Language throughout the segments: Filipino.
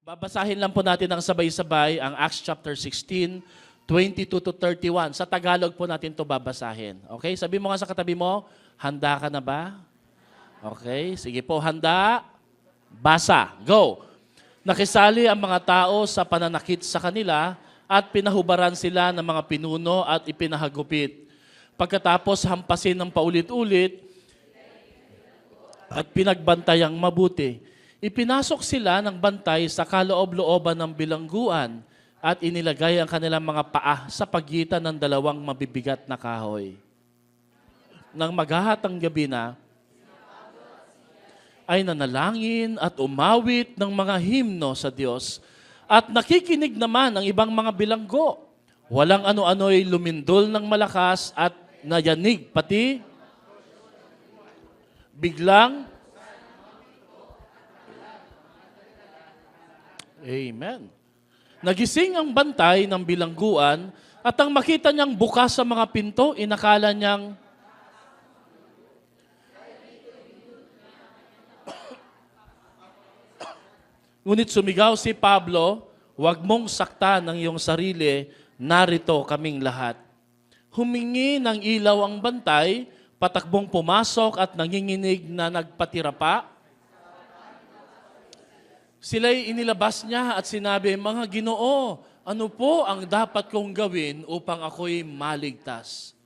Babasahin lang po natin ng sabay-sabay ang Acts chapter 16, 22 to 31. Sa Tagalog po natin to babasahin. Okay? Sabi mo nga sa katabi mo, handa ka na ba? Okay? Sige po, handa. Basa. Go! Nakisali ang mga tao sa pananakit sa kanila at pinahubaran sila ng mga pinuno at ipinahagupit. Pagkatapos hampasin ng paulit-ulit at pinagbantayang mabuti. Ipinasok sila ng bantay sa kaloob-looban ng bilangguan at inilagay ang kanilang mga paa sa pagitan ng dalawang mabibigat na kahoy. Nang maghahatang gabi na, ay nanalangin at umawit ng mga himno sa Diyos at nakikinig naman ang ibang mga bilanggo. Walang ano-ano'y lumindol ng malakas at nayanig pati biglang Amen. Nagising ang bantay ng bilangguan at ang makita niyang bukas sa mga pinto, inakala niyang ngunit sumigaw si Pablo, "Huwag mong saktan ang iyong sarili, narito kaming lahat." Humingi ng ilaw ang bantay, patakbong pumasok at nanginginig na nagpatira pa. Sila'y inilabas niya at sinabi, "Mga Ginoo, ano po ang dapat kong gawin upang ako'y maligtas?"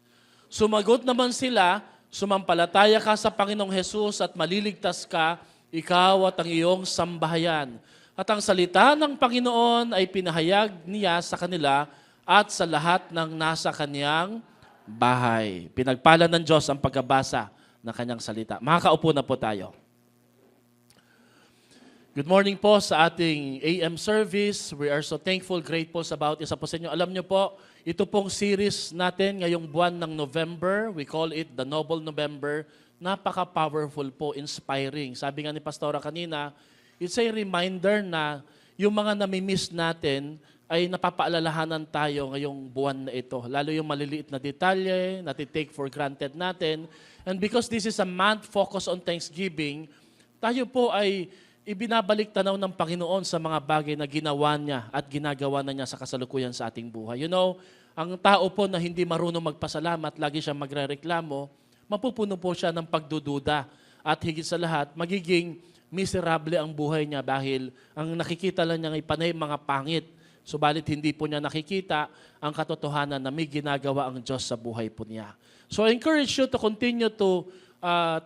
Sumagot naman sila, "Sumampalataya ka sa Panginoong Hesus at maliligtas ka, ikaw at ang iyong sambahayan." At ang salita ng Panginoon ay pinahayag niya sa kanila at sa lahat ng nasa kaniyang bahay. Pinagpala ng Diyos ang pagkabasa ng kanyang salita. Makakaupo na po tayo. Good morning po sa ating AM service. We are so thankful, grateful about isa po sa inyo. Alam niyo po, ito pong series natin ngayong buwan ng November. We call it the Noble November. Napaka-powerful po, inspiring. Sabi nga ni Pastora kanina, it's a reminder na yung mga nami-miss natin ay napapaalalahanan tayo ngayong buwan na ito. Lalo yung maliliit na detalye, nati-take for granted natin. And because this is a month focused on Thanksgiving, tayo po ay ibinabalik tanaw ng Panginoon sa mga bagay na ginawa niya at ginagawa na niya sa kasalukuyan sa ating buhay. You know, ang tao po na hindi marunong magpasalamat, lagi siyang magrereklamo, mapupuno po siya ng pagdududa. At higit sa lahat, magiging miserable ang buhay niya dahil ang nakikita lang niya ay panay mga pangit. Subalit hindi po niya nakikita ang katotohanan na may ginagawa ang Diyos sa buhay po niya. So I encourage you to continue to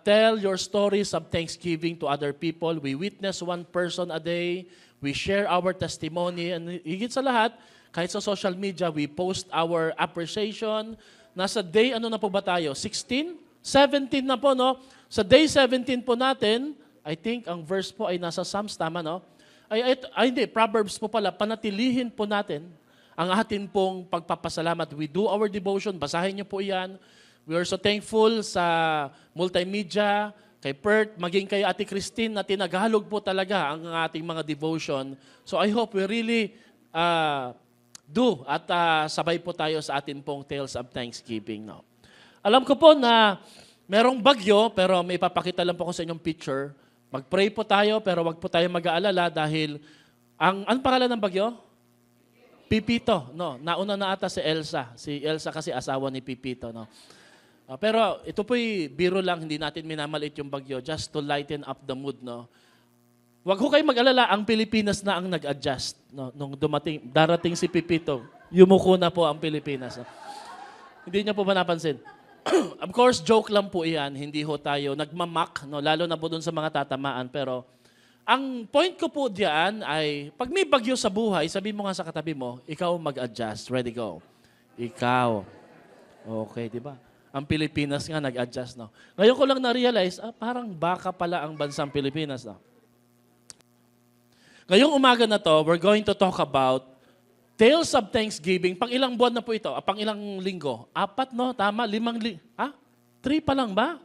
tell your stories of thanksgiving to other people. We witness one person a day. We share our testimony. And higit sa lahat, kahit sa social media, we post our appreciation. Nasa day, ano na po ba tayo? 16? 17 na po, no? Sa day 17 po natin, I think ang verse po ay nasa Psalms, tama, no? Ay hindi, Proverbs po pala, panatilihin po natin ang atin pong pagpapasalamat. We do our devotion, basahin niyo po yan. We are so thankful sa multimedia, kay Perth, maging kay Ate Christine na tinagalog po talaga ang ating mga devotion. So I hope we really do at sabay po tayo sa atin pong Tales of Thanksgiving. No? Alam ko po na merong bagyo, pero may ipapakita lang po ko sa inyong picture. Mag-pray po tayo, pero wag po tayo mag-aalala dahil ang pangalan ng bagyo? Pipito. No, nauna na ata si Elsa. Si Elsa kasi asawa ni Pipito. No? Pero ito po'y biro lang, hindi natin minamaliit yung bagyo, just to lighten up the mood. No? Huwag ho kayo mag-alala, ang Pilipinas na ang nag-adjust. No? Nung darating si Pipito, yumuko na po ang Pilipinas. No? Hindi niyo po ba napansin? Of course, joke lang po iyan, hindi ho tayo nagmamak, no? Lalo na po dun sa mga tatamaan. Pero ang point ko po diyan ay, pag may bagyo sa buhay, sabi mo nga sa katabi mo, ikaw mag-adjust. Ready, go. Ikaw. Okay, di ba? Ang Pilipinas nga nag-adjust, no? Ngayon ko lang na-realize, parang baka pala ang bansang Pilipinas, no? Ngayong umaga na to, we're going to talk about Tales of Thanksgiving. Pang ilang buwan na po ito? Pang ilang linggo? 4, no? Tama? 5 3 pa lang ba?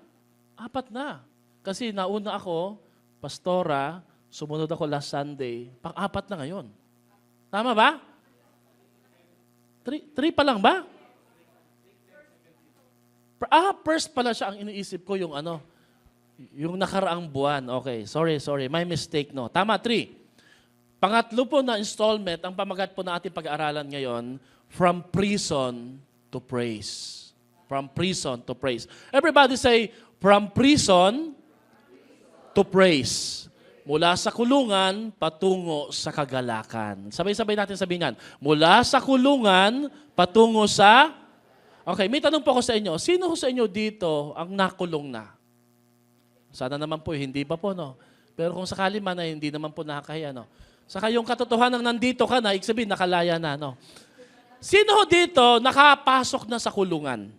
4 na. Kasi nauna ako, pastora, sumunod ako last Sunday, pang-4 na ngayon. Tama ba? 3 pa lang ba? First pala siya ang iniisip ko yung yung nakaraang buwan. Okay, sorry. My mistake, no. Tama, 3. Pangatlo po na installment, ang pamagat po na ating pag-aaralan ngayon, from prison to praise. From prison to praise. Everybody say, from prison to praise. Mula sa kulungan, patungo sa kagalakan. Sabay-sabay natin sabihin yan. Mula sa kulungan, patungo sa... Okay, may tanong po ako sa inyo. Sino sa inyo dito ang nakulong na? Sana naman po, hindi pa po, no? Pero kung sakali man ay hindi naman po nakakahiya, no? Saka yung katotohanan nandito ka na, ibig sabihin, nakalaya na, no? Sino dito nakapasok na sa kulungan?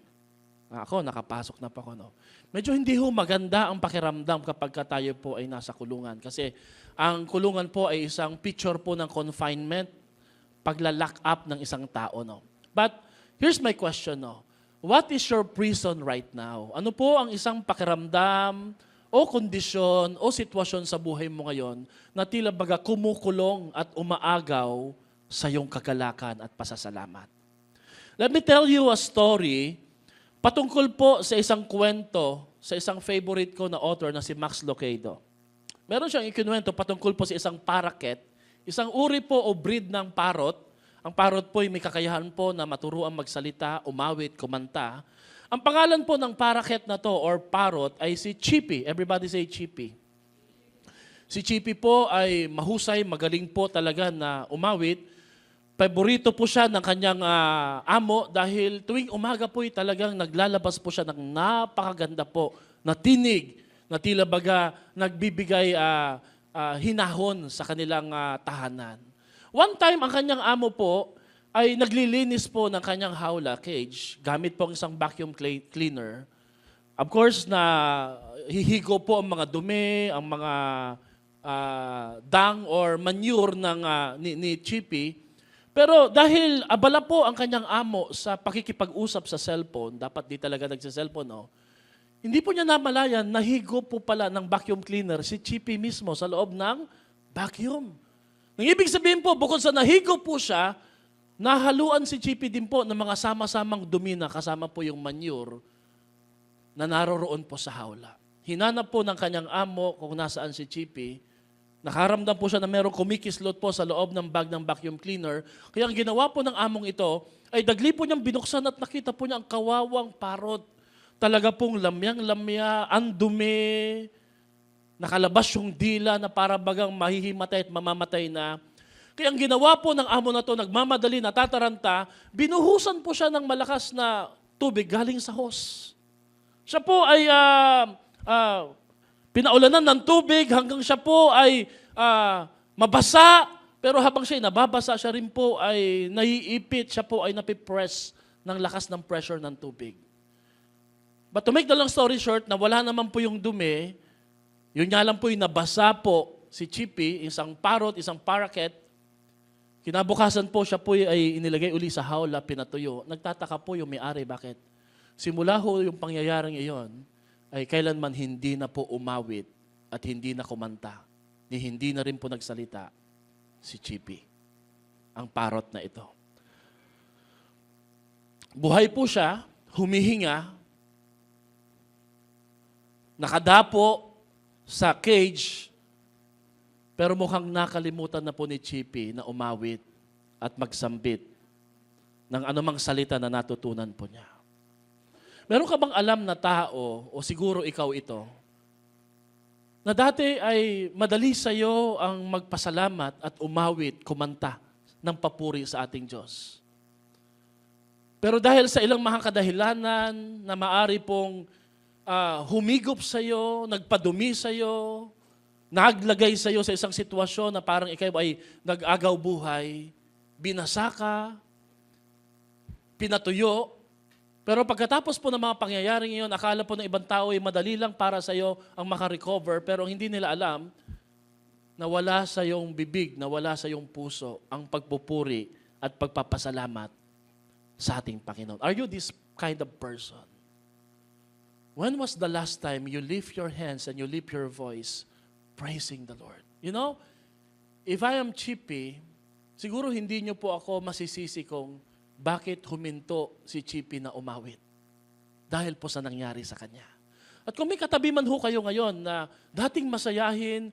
Ako, nakapasok na po ako, no? Medyo hindi ho maganda ang pakiramdam kapag tayo po ay nasa kulungan. Kasi ang kulungan po ay isang picture po ng confinement, pagla-lock up ng isang tao, no? But here's my question, no? What is your prison right now? Ano po ang isang pakiramdam o kondisyon o sitwasyon sa buhay mo ngayon na tila baga kumukulong at umaagaw sa iyong kagalakan at pasasalamat? Let me tell you a story patungkol po sa isang kwento sa isang favorite ko na author na si Max Lucado. Meron siyang ikinuwento patungkol po sa isang parakeet, isang uri po o breed ng parrot. Ang parrot po ay may kakayahan po na maturuan magsalita, umawit, kumanta. Ang pangalan po ng parakeet na to or parrot ay si Chippy. Everybody say Chippy. Si Chippy po ay mahusay, magaling po talaga na umawit. Paborito po siya ng kanyang amo dahil tuwing umaga po ay talagang naglalabas po siya ng napakaganda po na tinig na tila baga nagbibigay hinahon sa kanilang tahanan. One time, ang kanyang amo po ay naglilinis po ng kanyang hawla, cage, gamit po ang isang vacuum cleaner. Of course, na hihigo po ang mga dumi, ang mga dung or manure ni Chippy. Pero dahil abala po ang kanyang amo sa pakikipag-usap sa cellphone, dapat di talaga nagsa-cellphone, no? Hindi po niya namalayan, nahigo po pala ng vacuum cleaner si Chippy mismo sa loob ng vacuum. Ang ibig sabihin po, bukod sa nahigo po siya, nahaluan si Chippy din po ng mga sama-samang dumi na kasama po yung manure na naroroon po sa hawla. Hinanap po ng kanyang amo kung nasaan si Chippy. Nakaramdam po siya na merong kumikislot po sa loob ng bag ng vacuum cleaner. Kaya ang ginawa po ng among ito ay dagli po niyang binuksan at nakita po niya ang kawawang parot. Talaga pong lamyang-lamya, ang dumi, nakalabas yung dila na para bagang mahihimatay at mamamatay na. Kaya ang ginawa po ng amo na to, nagmamadali, natataranta, binuhusan po siya ng malakas na tubig galing sa hose. Siya po ay pinaulanan ng tubig hanggang siya po ay mabasa, pero habang siya ay nababasa, siya rin po ay naiipit, siya po ay napipress ng lakas ng pressure ng tubig. But to make the long story short, na wala naman po yung dumi, yun nga lang po yung nabasa po si Chippy, isang parrot, isang parakeet. Kinabukasan po siya po ay inilagay uli sa hawla, pinatuyo. Nagtataka po yung may-ari, bakit? Simula ho yung pangyayaring iyon, ay kailanman hindi na po umawit at hindi na kumanta, ni hindi na rin po nagsalita si Chippy, ang parrot na ito. Buhay po siya, humihinga, nakadapo sa cage, pero mukhang nakalimutan na po ni Chippy na umawit at magsambit ng anumang salita na natutunan po niya. Meron ka bang alam na tao, o siguro ikaw ito, na dati ay madali sa iyo ang magpasalamat at umawit, kumanta ng papuri sa ating Diyos. Pero dahil sa ilang mga kadahilanan na maari pong humigop sa iyo, nagpadumi sa iyo, naglagay sa iyo sa isang sitwasyon na parang ikaw ay nag-agaw buhay, binasa ka, pinatuyo, pero pagkatapos po ng mga pangyayaring iyon, akala po ng ibang tao ay madali lang para sa iyo ang makarecover, pero hindi nila alam na wala sa iyong bibig, na wala sa iyong puso ang pagpupuri at pagpapasalamat sa ating Panginoon. Are you this kind of person? When was the last time you lift your hands and you lift your voice praising the Lord? You know, if I am Chippy, siguro hindi niyo po ako masisisi kung bakit huminto si Chippy na umawit. Dahil po sa nangyari sa kanya. At kung may katabi man ho kayo ngayon na dating masayahin,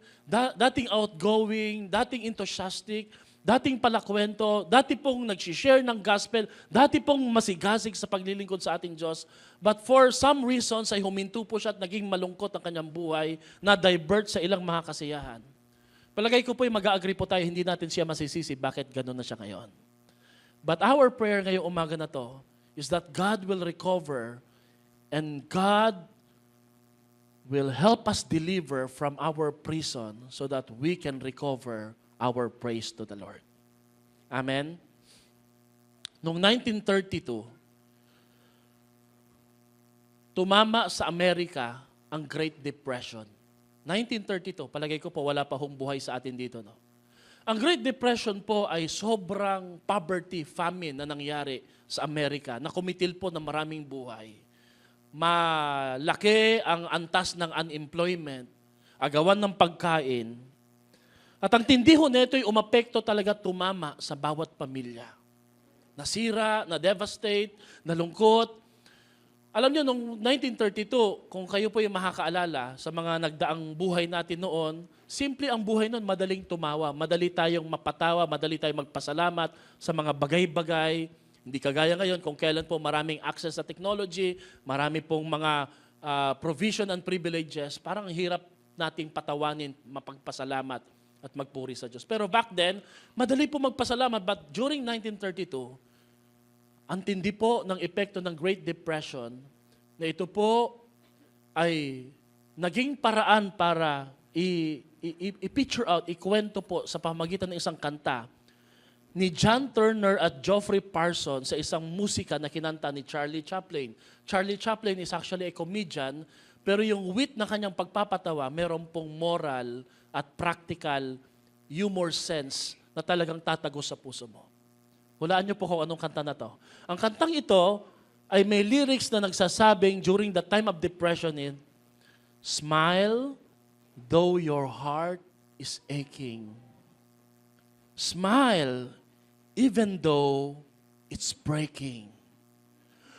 dating outgoing, dating enthusiastic, dating palakwento, dati pong nag-share ng gospel, dati pong masigasig sa paglilingkod sa ating Diyos, but for some reasons ay huminto po siya at naging malungkot ang kanyang buhay na divert sa ilang mga kasiyahan. Palagay ko po mag-agree po tayo, hindi natin siya masisisi bakit gano'n na siya ngayon. But our prayer ngayong umaga na to is that God will recover and God will help us deliver from our prison so that we can recover our praise to the Lord. Amen? Noong 1932, tumama sa Amerika ang Great Depression. 1932, palagay ko po wala pa hong buhay sa atin dito. No? Ang Great Depression po ay sobrang poverty, famine na nangyari sa Amerika na kumitil po ng maraming buhay. Malaki ang antas ng unemployment, agawan ng pagkain, at ang tindi ho nito ay umapekto talaga tumama sa bawat pamilya. Nasira, na-devastate, nalungkot. Alam niyo, noong 1932, kung kayo po yung makakaalala sa mga nagdaang buhay natin noon, simple ang buhay noon, madaling tumawa, madali tayong mapatawa, madali tayong magpasalamat sa mga bagay-bagay. Hindi kagaya ngayon kung kailan po maraming access sa technology, marami pong mga provision and privileges, parang hirap nating patawanin, mapagpasalamat at magpuri sa Diyos. Pero back then, madali po magpasalamat, but during 1932, ang tindi po ng epekto ng Great Depression na ito po ay naging paraan para i-picture out, ikwento po sa pamamagitan ng isang kanta ni John Turner at Geoffrey Parsons sa isang musika na kinanta ni Charlie Chaplin. Charlie Chaplin is actually a comedian, pero yung wit na kanyang pagpapatawa, meron pong moral at practical humor sense na talagang tatago sa puso mo. Hulaan niyo po kung anong kanta na to. Ang kantang ito ay may lyrics na nagsasabing during the time of depression in, smile though your heart is aching. Smile even though it's breaking.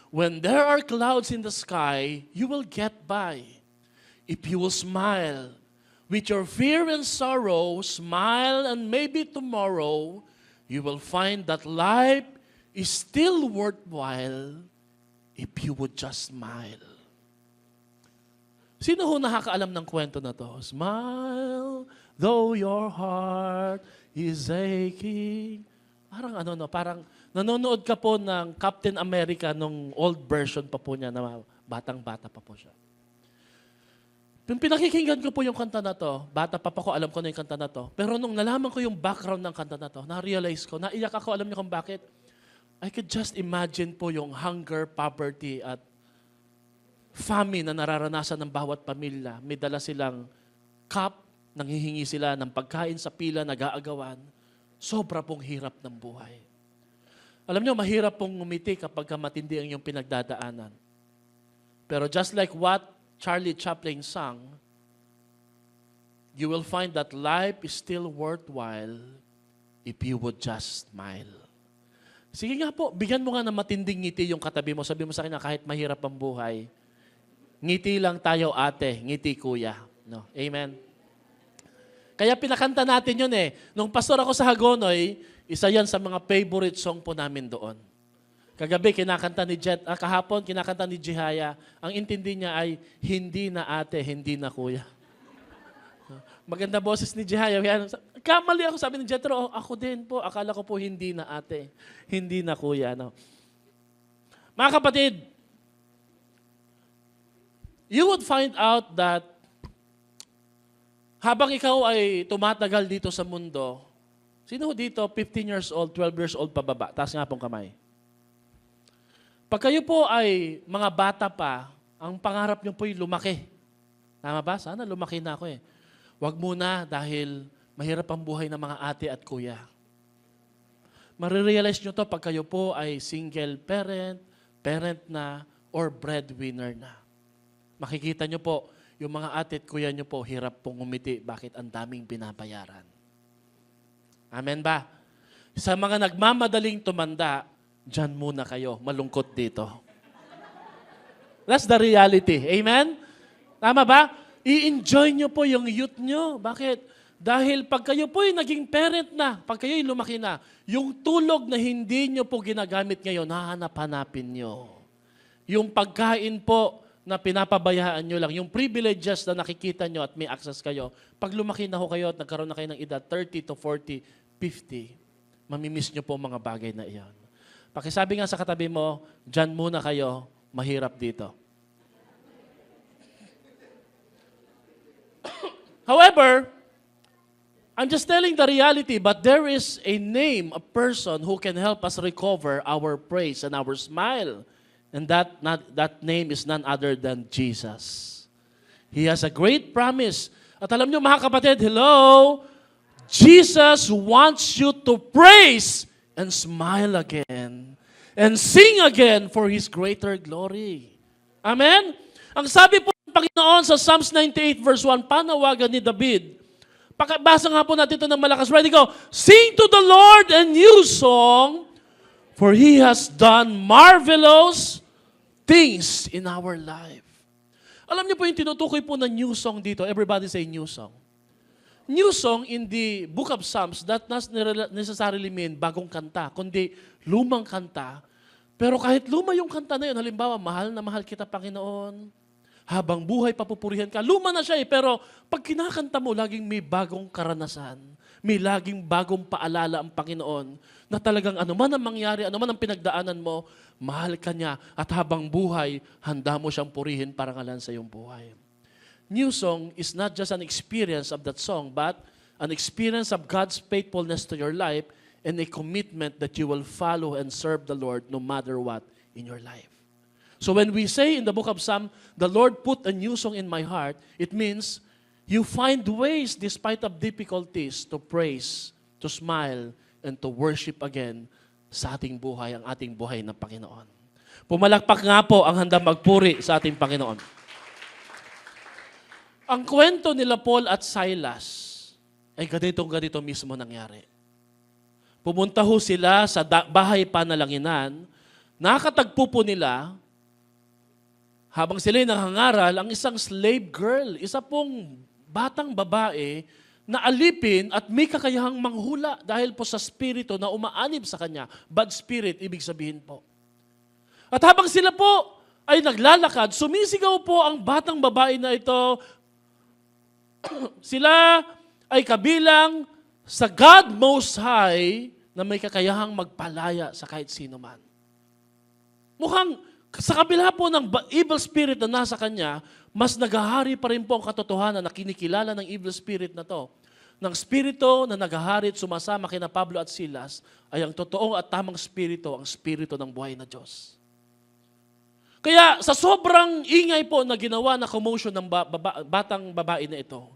When there are clouds in the sky, you will get by. If you will smile, with your fear and sorrow, smile and maybe tomorrow, you will find that life is still worthwhile if you would just smile. Sino ho nakakaalam ng kwento na to? Smile, though your heart is aching. Parang nanonood ka po ng Captain America nung old version pa po niya na batang-bata pa po siya. Pinakikinggan ko po yung kanta na to, bata pa po ko, alam ko na yung kanta na to. Pero nung nalaman ko yung background ng kanta na to, na-realize ko, naiyak ako, alam niyo kung bakit? I could just imagine po yung hunger, poverty, at famine na nararanasan ng bawat pamilya. May dala silang cup, nanghihingi sila ng pagkain sa pila, nag-aagawan. Sobra pong hirap ng buhay. Alam niyo, mahirap pong ngumiti kapag matindi ang iyong pinagdadaanan. Pero just like what Charlie Chaplin sang, you will find that life is still worthwhile if you would just smile. Sige nga po, bigyan mo nga ng matinding ngiti yung katabi mo. Sabi mo sa kanya, kahit mahirap ang buhay, ngiti lang tayo ate, ngiti kuya. No? Amen? Kaya pinakanta natin yun eh. Nung pastor ako sa Hagonoy, isa yan sa mga favorite song po namin doon. Kagabi, kinakanta ni kahapon, kinakanta ni Jihaya. Ang intindi niya ay, hindi na ate, hindi na kuya. Maganda boses ni Jihaya. Kamali ako, sabi ni Jetro, ako din po. Akala ko po hindi na ate, hindi na kuya. No? Mga kapatid, you would find out that habang ikaw ay tumatagal dito sa mundo, sino dito 15 years old, 12 years old pababa? Taas nga pong kamay. Pag kayo po ay mga bata pa, ang pangarap niyo po ay lumaki. Tama ba? Sana lumaki na ako eh. Huwag muna dahil mahirap ang buhay ng mga ate at kuya. Marirealize nyo to pag kayo po ay single parent, parent na, or breadwinner na. Makikita nyo po, yung mga ate at kuya nyo po, hirap pong umiti. Bakit? Ang daming binabayaran. Amen ba? Sa mga nagmamadaling tumanda, diyan muna kayo. Malungkot dito. That's the reality. Amen? Tama ba? I-enjoy nyo po yung youth nyo. Bakit? Dahil pag kayo po'y naging parent na, pag kayo'y lumaki na, yung tulog na hindi nyo po ginagamit ngayon, hahanap-hanapin nyo. Yung pagkain po na pinapabayaan nyo lang, yung privileges na nakikita nyo at may access kayo, pag lumaki na ho kayo at nagkaroon na kayo ng edad 30 to 40, 50, mamimiss nyo po mga bagay na iyon. Pakisabi nga sa katabi mo, dyan muna kayo, mahirap dito. However, I'm just telling the reality, but there is a name, a person who can help us recover our praise and our smile. And that name is none other than Jesus. He has a great promise. At alam niyo mga kapatid, hello, Jesus wants you to praise and smile again and sing again for His greater glory. Amen? Ang sabi po ng Panginoon sa Psalms 98 verse 1, panawagan ni David, basa nga po natin ito ng malakas. Ready, go. Sing to the Lord a new song, for He has done marvelous things in our life. Alam niyo po yung tinutukoy po na new song dito. Everybody say new song. New song in the book of Psalms, that not necessarily mean bagong kanta, kundi lumang kanta. Pero kahit luma yung kanta na yun, halimbawa, mahal na mahal kita, Panginoon, habang buhay papupurihan ka. Luma na siya pero pag kinakanta mo, laging may bagong karanasan. May laging bagong paalala ang Panginoon na talagang ano man ang mangyari, ano man ang pinagdaanan mo, mahal ka niya at habang buhay, handa mo siyang purihin para ngalan sa iyong buhay. New song is not just an experience of that song, but an experience of God's faithfulness to your life and a commitment that you will follow and serve the Lord no matter what in your life. So when we say in the book of Psalm, the Lord put a new song in my heart, it means you find ways despite of difficulties to praise, to smile, and to worship again sa ating buhay, ang ating buhay ng Panginoon. Pumalakpak nga po ang handang magpuri sa ating Panginoon. Ang kwento nila Paul at Silas ay ganito mismo nangyari. Pumunta ho sila sa bahay panalanginan, nakatagpo po nila habang sila'y nangangaral, ang isang slave girl, isa pong batang babae na alipin at may kakayahang manghula dahil po sa spirito na umaanib sa kanya. Bad spirit, ibig sabihin po. At habang sila po ay naglalakad, sumisigaw po ang batang babae na ito. Sila ay kabilang sa God Most High na may kakayahang magpalaya sa kahit sino man. Mukhang sa kabila po ng evil spirit na nasa kanya, mas naghahari pa rin po ang katotohanan na kinikilala ng evil spirit na to. Ng spirito na naghahari at sumasama kina Pablo at Silas ay ang totoong at tamang spirito, ang spirito ng buhay na Diyos. Kaya sa sobrang ingay po na ginawa na commotion ng batang babae na ito,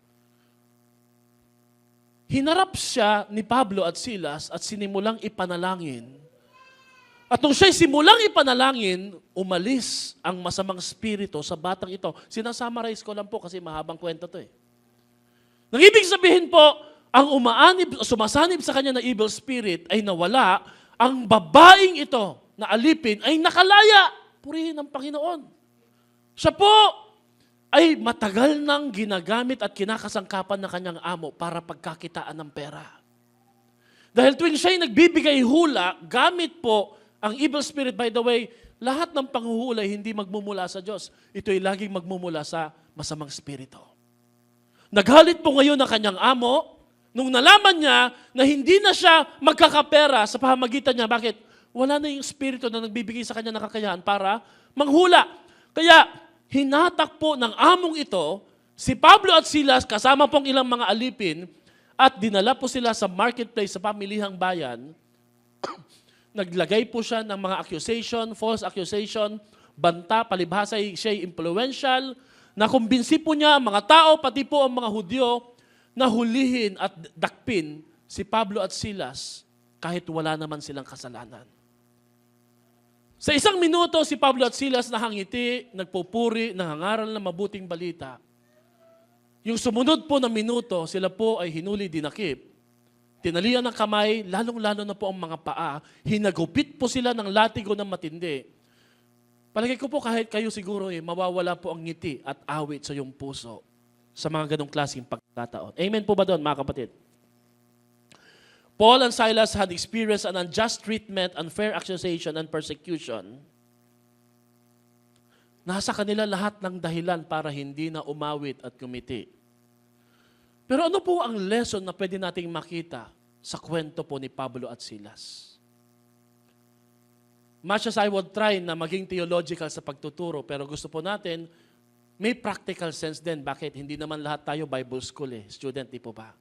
hinarap siya ni Pablo at Silas at sinimulang ipanalangin. At nung siya'y simulang ipanalangin, umalis ang masamang spirito sa batang ito. Sinasummarize ko lang po kasi mahabang kwento to eh. Nang ibig sabihin po, ang sumasanib sa kanya na evil spirit ay nawala, ang babaeng ito na alipin ay nakalaya. Purihin ang Panginoon. Siya po ay matagal nang ginagamit at kinakasangkapan ng kanyang amo para pagkakitaan ng pera. Dahil tuwing siya'y nagbibigay hula, gamit po ang evil spirit, by the way, lahat ng panghuhulay hindi magmumula sa Diyos. Ito ay laging magmumula sa masamang spirito. Naghalit po ngayon ang kanyang amo nung nalaman niya na hindi na siya magkakapera sa pamamagitan niya. Bakit? Wala na yung spirito na nagbibigay sa kanya ng kakayahan para manghula. Kaya hinatak po ng among ito si Pablo at Silas kasama pong ilang mga alipin at dinala po sila sa marketplace sa pamilihang bayan. Naglagay po siya ng mga accusation, false accusation, banta, palibhasa siya'y influential, nakumbinsi po niya ang mga tao, pati po ang mga Hudyo, na hulihin at dakpin si Pablo at Silas kahit wala naman silang kasalanan. Sa isang minuto, si Pablo at Silas nahangiti, nagpupuri, nangangaral ng mabuting balita. Yung sumunod po na minuto, sila po ay hinuli dinakip. Tinalian ng kamay, lalong-lalo na po ang mga paa. Hinagupit po sila ng latigo ng matindi. Palagay ko po kahit kayo siguro mawawala po ang ngiti at awit sa iyong puso sa mga ganong klaseng pagkakataon. Amen po ba doon, mga kapatid? Paul and Silas had experienced an unjust treatment, unfair accusation, and persecution. Nasa kanila lahat ng dahilan para hindi na umawit at kumiti. Pero ano po ang lesson na pwede nating makita sa kwento po ni Pablo at Silas? Much as I would try na maging theological sa pagtuturo, pero gusto po natin, may practical sense din. Bakit? Hindi naman lahat tayo Bible school student, di po ba?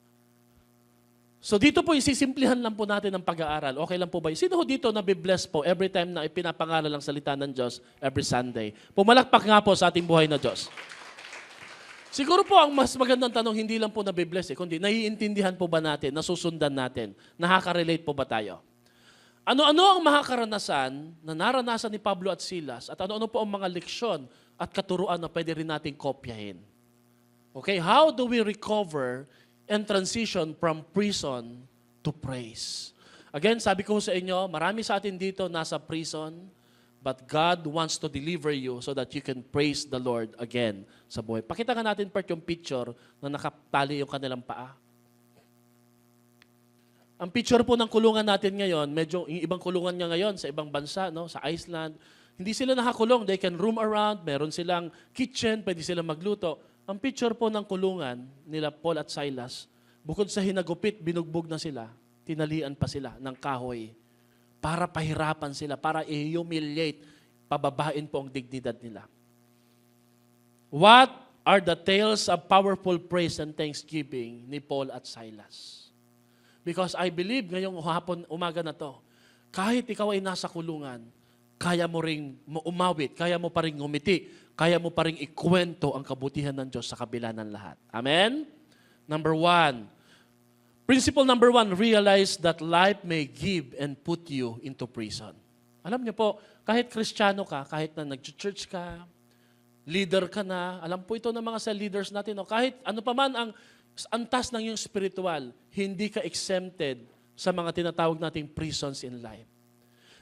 So dito po isisimplihan lang po natin ang pag-aaral. Okay lang po ba? Sino ho dito nabibless po every time na ipinapangaral ang salita ng Diyos every Sunday? Pumalakpak nga po sa ating buhay na Diyos. Siguro po ang mas magandang tanong, hindi lang po nabibless kundi naiintindihan po ba natin, nasusundan natin, nakaka-relate po ba tayo? Ano-ano ang mga karanasan na naranasan ni Pablo at Silas at ano-ano po ang mga leksyon at katuruan na pwede rin nating kopyahin? Okay, how do we recover and transition from prison to praise? Again, sabi ko sa inyo, marami sa atin dito nasa prison, but God wants to deliver you so that you can praise the Lord again sa buhay. Pakita nga natin part yung picture na nakatali yung kanilang paa. Ang picture po ng kulungan natin ngayon, medyo yung ibang kulungan niya ngayon sa ibang bansa, no, sa Iceland, hindi sila nakakulong. They can roam around, meron silang kitchen, pwede silang magluto. Ang picture po ng kulungan nila Paul at Silas, bukod sa hinagupit, binugbog na sila, tinalian pa sila ng kahoy para pahirapan sila, para i-humiliate, pababain po ang dignidad nila. What are the tales of powerful praise and thanksgiving ni Paul at Silas? Because I believe ngayong hapon, umaga na to, kahit ikaw ay nasa kulungan, kaya mo ring umawit, kaya mo pa rin ngumiti, kaya mo pa rin ikwento ang kabutihan ng Diyos sa kabila ng lahat. Amen? Number 1. Principle number 1, realize that life may give and put you into prison. Alam niyo po, kahit Kristiyano ka, kahit na nag-church ka, leader ka na, alam po ito ng mga cell leaders natin, no? Kahit ano pa man ang antas ng iyong spiritual, hindi ka exempted sa mga tinatawag nating prisons in life.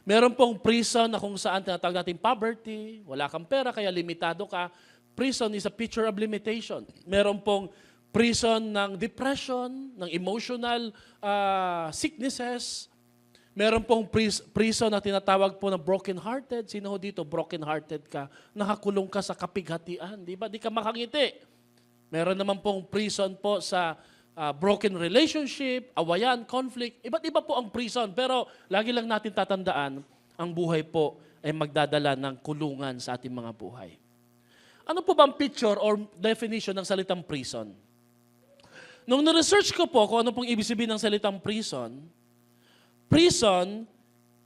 Meron pong prison na kung saan tinatawag nating poverty, wala kang pera kaya limitado ka. Prison is a picture of limitation. Meron pong prison ng depression, ng emotional sicknesses. Meron pong prison na tinatawag po na broken-hearted. Sino ho dito, broken-hearted ka? Nakakulong ka sa kapighatian, di ba? Di ka makangiti. Meron naman pong prison po sa broken relationship, awayan, conflict. Iba't iba po ang prison. Pero lagi lang natin tatandaan, ang buhay po ay magdadala ng kulungan sa ating mga buhay. Ano po bang picture or definition ng salitang prison? Nung na-research ko po kung ano pong ibig sabihin ng salitang prison, prison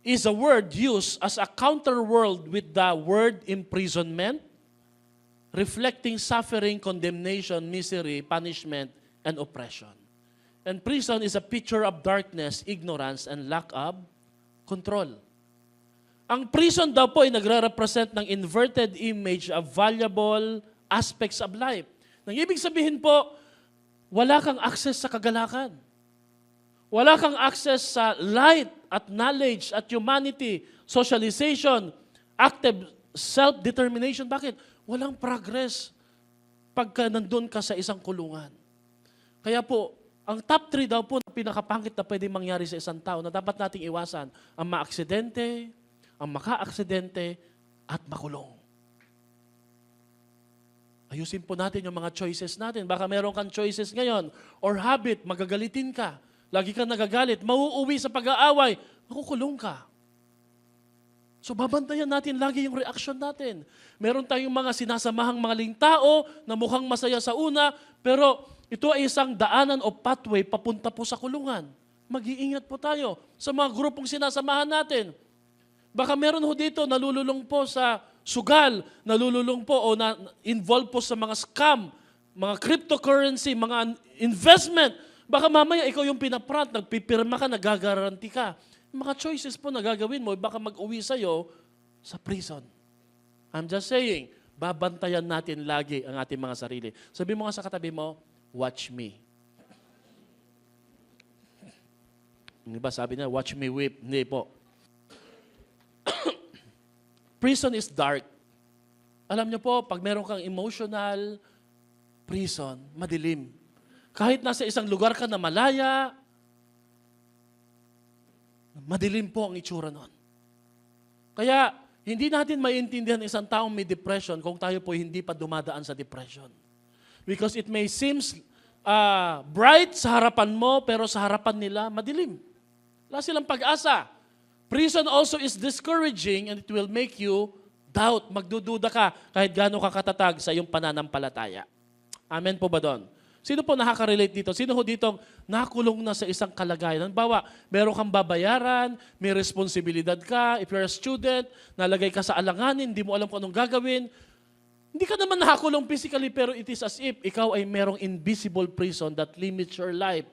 is a word used as a counter-word with the word imprisonment, reflecting suffering, condemnation, misery, punishment, and oppression. And prison is a picture of darkness, ignorance, and lack of control. Ang prison daw po ay nagre-represent ng inverted image of valuable aspects of life. Nang ibig sabihin po, wala kang access sa kagalakan. Wala kang access sa light at knowledge at humanity, socialization, active self-determination. Bakit? Walang progress pagka nandun ka sa isang kulungan. Kaya po, ang top 3 daw po na pinakapangit na pwede mangyari sa isang tao na dapat nating iwasan, ang maaksidente, ang maka-aksidente, at makulong. Ayusin po natin yung mga choices natin. Baka meron kang choices ngayon or habit, magagalitin ka. Lagi kang nagagalit, mauuwi sa pag-aaway, makukulong ka. So babantayan natin lagi yung reaction natin. Meron tayong mga sinasamahang mga tao na mukhang masaya sa una, pero ito ay isang daanan o pathway papunta po sa kulungan. Mag-iingat po tayo sa mga grupong sinasamahan natin. Baka meron ho dito nalululong po sa sugal, nalululong po o involved po sa mga scam, mga cryptocurrency, mga investment. Baka mamaya ikaw yung pinaprant, nagpipirma ka, nagagaranti ka. Mga choices po na gagawin mo, baka mag-uwi sa'yo sa prison. I'm just saying, babantayan natin lagi ang ating mga sarili. Sabi mo nga sa katabi mo, watch me. Hindi ba sabi niya, watch me weep? Hindi po. Prison is dark. Alam niyo po, pag meron kang emotional prison, madilim. Kahit nasa isang lugar ka na malaya, madilim po ang itsura nun. Kaya, hindi natin maintindihan isang taong may depression kung tayo po hindi pa dumadaan sa depression. Because it may seems bright sa harapan mo, pero sa harapan nila, madilim. Wala silang pag-asa. Prison also is discouraging and it will make you doubt. Magdududa ka kahit gaano ka katatag sa iyong pananampalataya. Amen po ba doon? Sino po nakaka-relate dito? Sino ho dito nakulong na sa isang kalagayan? Halimbawa, meron kang babayaran, may responsibilidad ka, if you're a student, nalagay ka sa alanganin, hindi mo alam kung anong gagawin. Hindi ka naman nakakulong physically, pero it is as if ikaw ay merong invisible prison that limits your life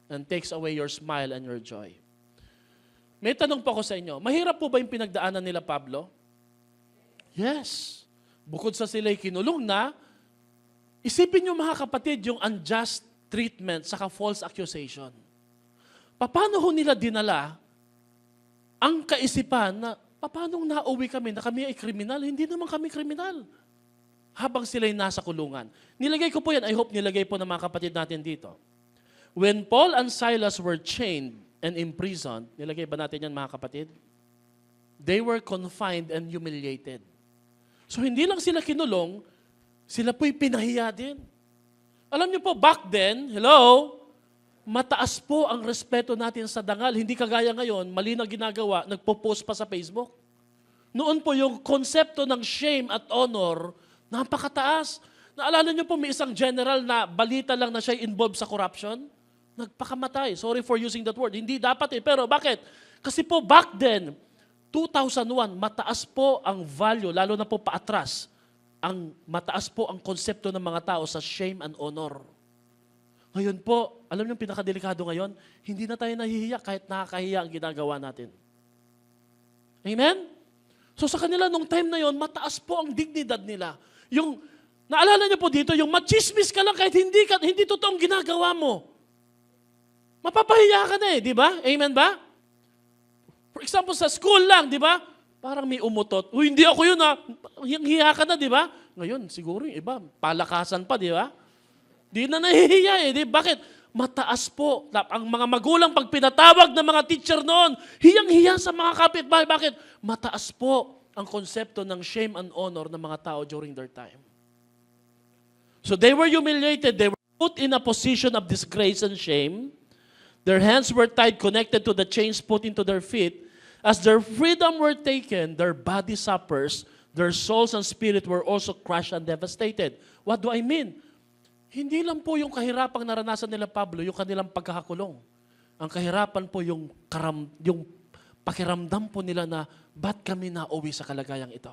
and takes away your smile and your joy. May tanong po ako sa inyo, mahirap po ba yung pinagdaanan nila Pablo? Yes. Bukod sa sila'y kinulong na, isipin nyo mga kapatid yung unjust treatment saka false accusation. Paano ho nila dinala ang kaisipan na paano nauwi kami na kami ay kriminal? Hindi naman kami kriminal. Habang sila'y nasa kulungan. Nilagay ko po yan, I hope nilagay po ng mga kapatid natin dito. When Paul and Silas were chained and imprisoned, nilagay ba natin yan mga kapatid? They were confined and humiliated. So hindi lang sila kinulong, sila po'y pinahiya din. Alam niyo po, back then, mataas po ang respeto natin sa dangal. Hindi kagaya ngayon, mali na ginagawa, nagpo-post pa sa Facebook. Noon po yung konsepto ng shame at honor, napakataas. Naalala niyo po, may isang general na balita lang na siya involved sa corruption? Nagpakamatay. Sorry for using that word. Hindi dapat Pero bakit? Kasi po back then, 2001, mataas po ang value, lalo na po paatras, mataas po ang konsepto ng mga tao sa shame and honor. Ngayon po, alam niyo pinakadelikado ngayon, hindi na tayo nahihiya kahit nakakahiya ang ginagawa natin. Amen? So sa kanila, nung time na yon, mataas po ang dignidad nila. Yung, naalala niyo po dito, yung machismis ka lang kahit hindi totoong ginagawa mo. Mapapahiya ka na di ba? Amen ba? For example, sa school lang, di ba? Parang may umutot. Uy, hindi ako yun hiya ka na, di ba? Ngayon, siguro yung iba, palakasan pa, di ba? Di na nahihiya di? Bakit? Mataas po. Ang mga magulang, pag pinatawag ng mga teacher noon, hiyang-hiya sa mga kapitbahay. Bakit? Mataas po ang konsepto ng shame and honor ng mga tao during their time. So they were humiliated. They were put in a position of disgrace and shame. Their hands were tied, connected to the chains put into their feet. As their freedom were taken, their body suffers, their souls and spirit were also crushed and devastated. What do I mean? Hindi lang po yung kahirapang naranasan nila Pablo, yung kanilang pagkakakulong. Ang kahirapan po yung pakiramdam po nila na, ba't kami nauwi sa kalagayang ito?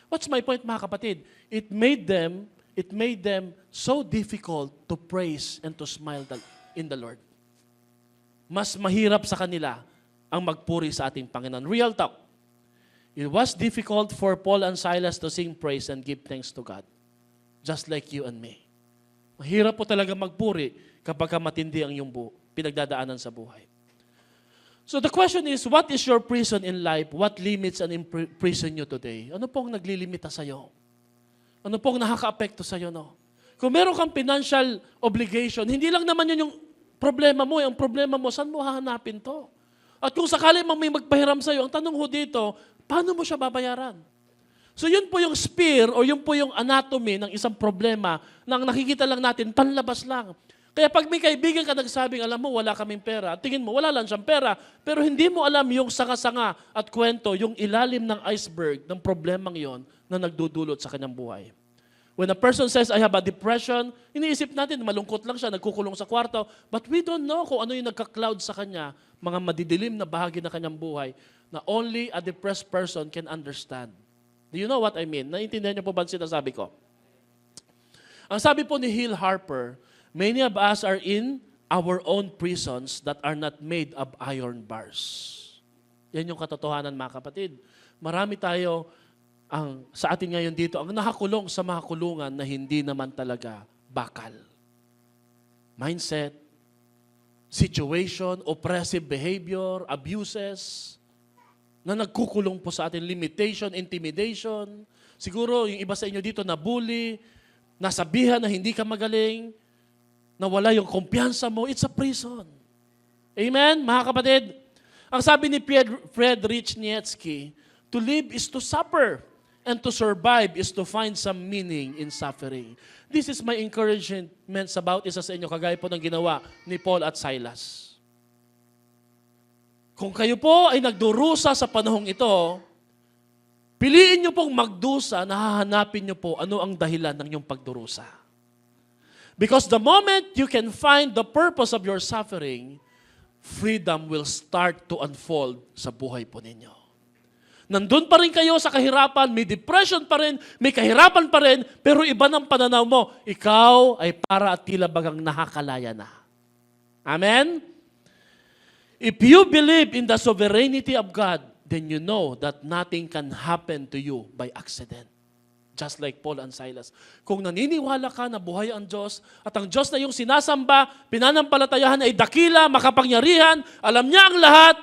What's my point mga kapatid? It made them so difficult to praise and to smile in the Lord. Mas mahirap sa kanila ang magpuri sa ating Panginoon. Real talk. It was difficult for Paul and Silas to sing praise and give thanks to God. Just like you and me. Mahirap po talaga magpuri kapag matindi ang iyong pinagdadaanan sa buhay. So the question is, what is your prison in life? What limits and imprison you today? Ano pong naglilimita sa'yo? Ano pong nakaka-apekto sa'yo? No? Kung meron kang financial obligation, hindi lang naman yun yung problema mo. Ang problema mo, saan mo hahanapin to? At kung sakali mang may magpahiram sa'yo, ang tanong ho dito, paano mo siya babayaran? So yun po yung spear o yun po yung anatomy ng isang problema na nakikita lang natin, panlabas lang. Kaya pag may kaibigan ka nagsabing, alam mo, wala kaming pera, tingin mo, wala lang siyang pera, pero hindi mo alam yung sanga-sanga at kwento, yung ilalim ng iceberg ng problemang yon na nagdudulot sa kanyang buhay. When a person says, I have a depression, iniisip natin, malungkot lang siya, nagkukulong sa kwarto, but we don't know kung ano yung nagka-cloud sa kanya, mga madidilim na bahagi ng kanyang buhay, na only a depressed person can understand. Do you know what I mean? Naintindihan niyo po ba ang sinasabi ko? Ang sabi po ni Hill Harper, many of us are in our own prisons that are not made of iron bars. Yan yung katotohanan mga kapatid. Marami tayo sa atin ngayon dito, ang nakakulong sa mga kulungan na hindi naman talaga bakal. Mindset, situation, oppressive behavior, abuses, na nagkukulong po sa atin, limitation, intimidation, Siguro yung iba sa inyo dito na bully, nasabihan na hindi ka magaling, nawala yung kumpiyansa mo, it's a prison. Amen, mga kapatid? Ang sabi ni Friedrich Nietzsche, to live is to suffer, and to survive is to find some meaning in suffering. This is my encouragement about isa sa inyo, kagaya po ng ginawa ni Paul at Silas. Kung kayo po ay nagdurusa sa panahong ito, piliin niyo pong magdusa na hahanapin niyo po ano ang dahilan ng iyong pagdurusa. Because the moment you can find the purpose of your suffering, freedom will start to unfold sa buhay po ninyo. Nandun pa rin kayo sa kahirapan, may depression pa rin, may kahirapan pa rin, pero iba ng pananaw mo, ikaw ay para at tila bagang nakakalaya na. Amen? If you believe in the sovereignty of God, then you know that nothing can happen to you by accident. Just like Paul and Silas. Kung naniniwala ka na buhay ang Diyos, at ang Diyos na yung sinasamba, pinanampalatayahan ay dakila, makapangyarihan, alam niya ang lahat,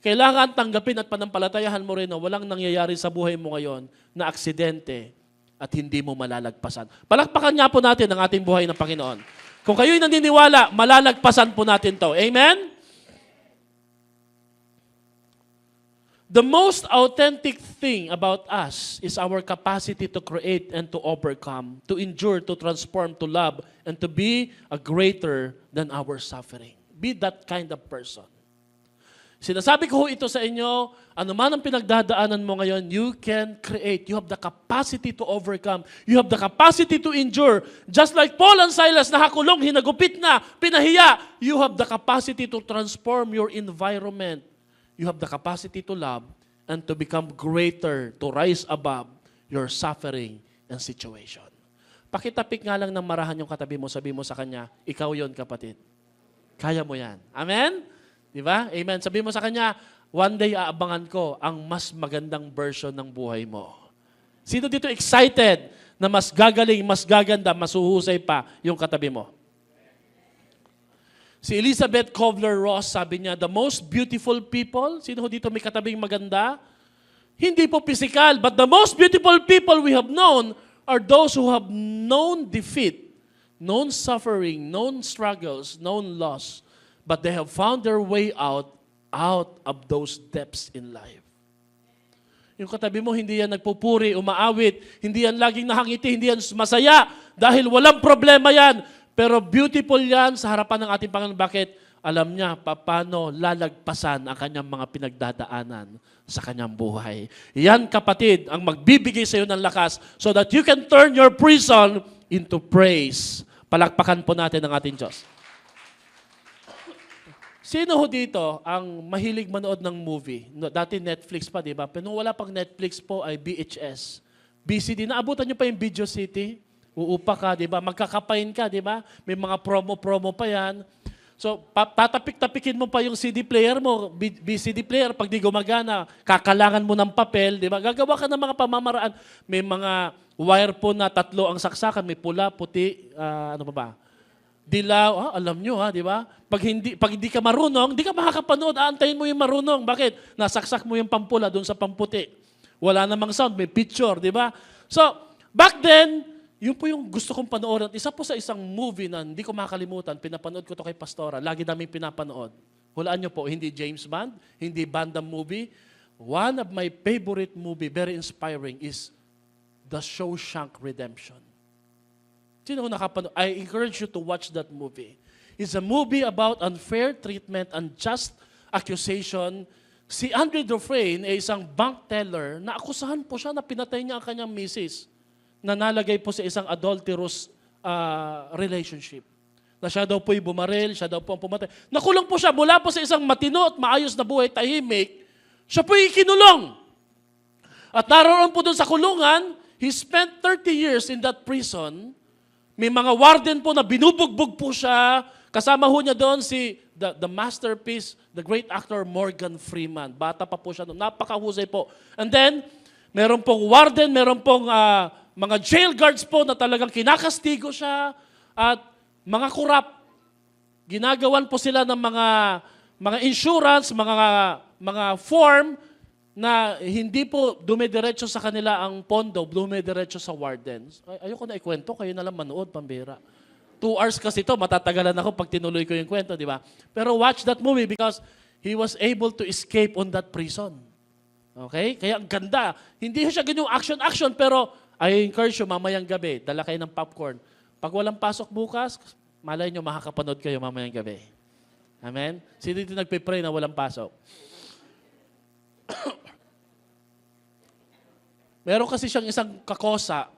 kailangan tanggapin at panampalatayahan mo rin na walang nangyayari sa buhay mo ngayon na aksidente at hindi mo malalagpasan. Palakpakan niya po natin ang ating buhay ng Panginoon. Kung kayo'y naniniwala, malalagpasan po natin to. Amen? The most authentic thing about us is our capacity to create and to overcome, to endure, to transform, to love, and to be a greater than our suffering. Be that kind of person. Sinasabi ko ito sa inyo, ano man ang pinagdadaanan mo ngayon, you can create. You have the capacity to overcome. You have the capacity to endure. Just like Paul and Silas, nakakulong, hinagupit na, pinahiya. You have the capacity to transform your environment. You have the capacity to love and to become greater, to rise above your suffering and situation. Pakitapik nga lang ng marahan yung katabi mo, sabi mo sa kanya, ikaw yon kapatid. Kaya mo yan. Amen? Di ba? Amen. Sabi mo sa kanya, one day aabangan ko ang mas magandang version ng buhay mo. Sino dito excited na mas gagaling, mas gaganda, mas uhusay pa yung katabi mo? Si Elizabeth Kubler-Ross, sabi niya, the most beautiful people, sino dito may katabing maganda? Hindi po physical, but the most beautiful people we have known are those who have known defeat, known suffering, known struggles, known loss, but they have found their way out of those depths in life. Yung katabi mo, hindi yan nagpupuri, umaawit, hindi yan laging nakangiti, hindi yan masaya, dahil walang problema yan. Pero beautiful yan sa harapan ng ating Panginoon. Bakit? Alam niya paano lalagpasan ang kanyang mga pinagdadaanan sa kanyang buhay. Yan, kapatid, ang magbibigay sa iyo ng lakas so that you can turn your prison into praise. Palakpakan po natin ang ating Diyos. Sino ho dito ang mahilig manood ng movie? No, dati Netflix pa, di ba? Pero nung wala pang Netflix po ay VHS. BCD. Naabutan nyo pa yung Video City? Uupa ka, di ba? Magkakapain ka, di ba? May mga promo-promo pa yan. So, tatapik-tapikin mo pa yung CD player mo, VCD player, pag di gumagana, kakalangan mo ng papel, di ba? Gagawa ka ng mga pamamaraan. May mga wire po na 3 ang saksakan, may pula, puti, ano pa ba? Dilaw, alam nyo di ba? Pag hindi ka marunong, hindi ka makakapanood, aantayin mo yung marunong. Bakit? Nasaksak mo yung pampula doon sa pamputi. Wala namang sound, may picture, di ba? So, back then, yun po yung gusto kong panoorin. Isa po sa isang movie na hindi ko makalimutan, pinapanood ko to kay Pastora, lagi namin pinapanood. Hulaan nyo po, hindi James Bond, hindi Bandam movie. One of my favorite movie, very inspiring, is The Shawshank Redemption. Sino nakapanood? I encourage you to watch that movie. It's a movie about unfair treatment and just accusation. Si Andre Dufresne ay isang bank teller na akusahan po siya na pinatay niya ang kanyang misis na nalagay po sa isang adulterous relationship. Na siya daw po'y bumaril, siya daw po ang pumatay. Nakulong po siya mula po sa isang matino at maayos na buhay, tahimik. Siya po'y ikinulong. At naroon po doon sa kulungan, he spent 30 years in that prison. May mga warden po na binubugbog po siya. Kasama ho niya doon si the masterpiece, the great actor Morgan Freeman. Bata pa po siya doon. Napakahusay po. And then, meron pong warden, meron pong mga jail guards po na talagang kinakastigo siya. At mga kurap. Ginagawan po sila ng mga insurance, mga form. na hindi po dumidiretso sa kanila ang pondo, dumidiretso sa wardens. Ayoko na ikwento, kayo na lang manood, pambira. 2 hours kasi ito, matatagalan ako pag tinuloy ko yung kwento, di ba? Pero watch that movie because he was able to escape on that prison. Okay? Kaya ang ganda. Hindi siya ganyang action-action, pero I encourage you, mamayang gabi, dala kayo ng popcorn. Pag walang pasok bukas, malay nyo, makakapanood kayo mamayang gabi. Amen? Sino dito nagpe-pray na walang pasok? Meron kasi siyang isang kakosa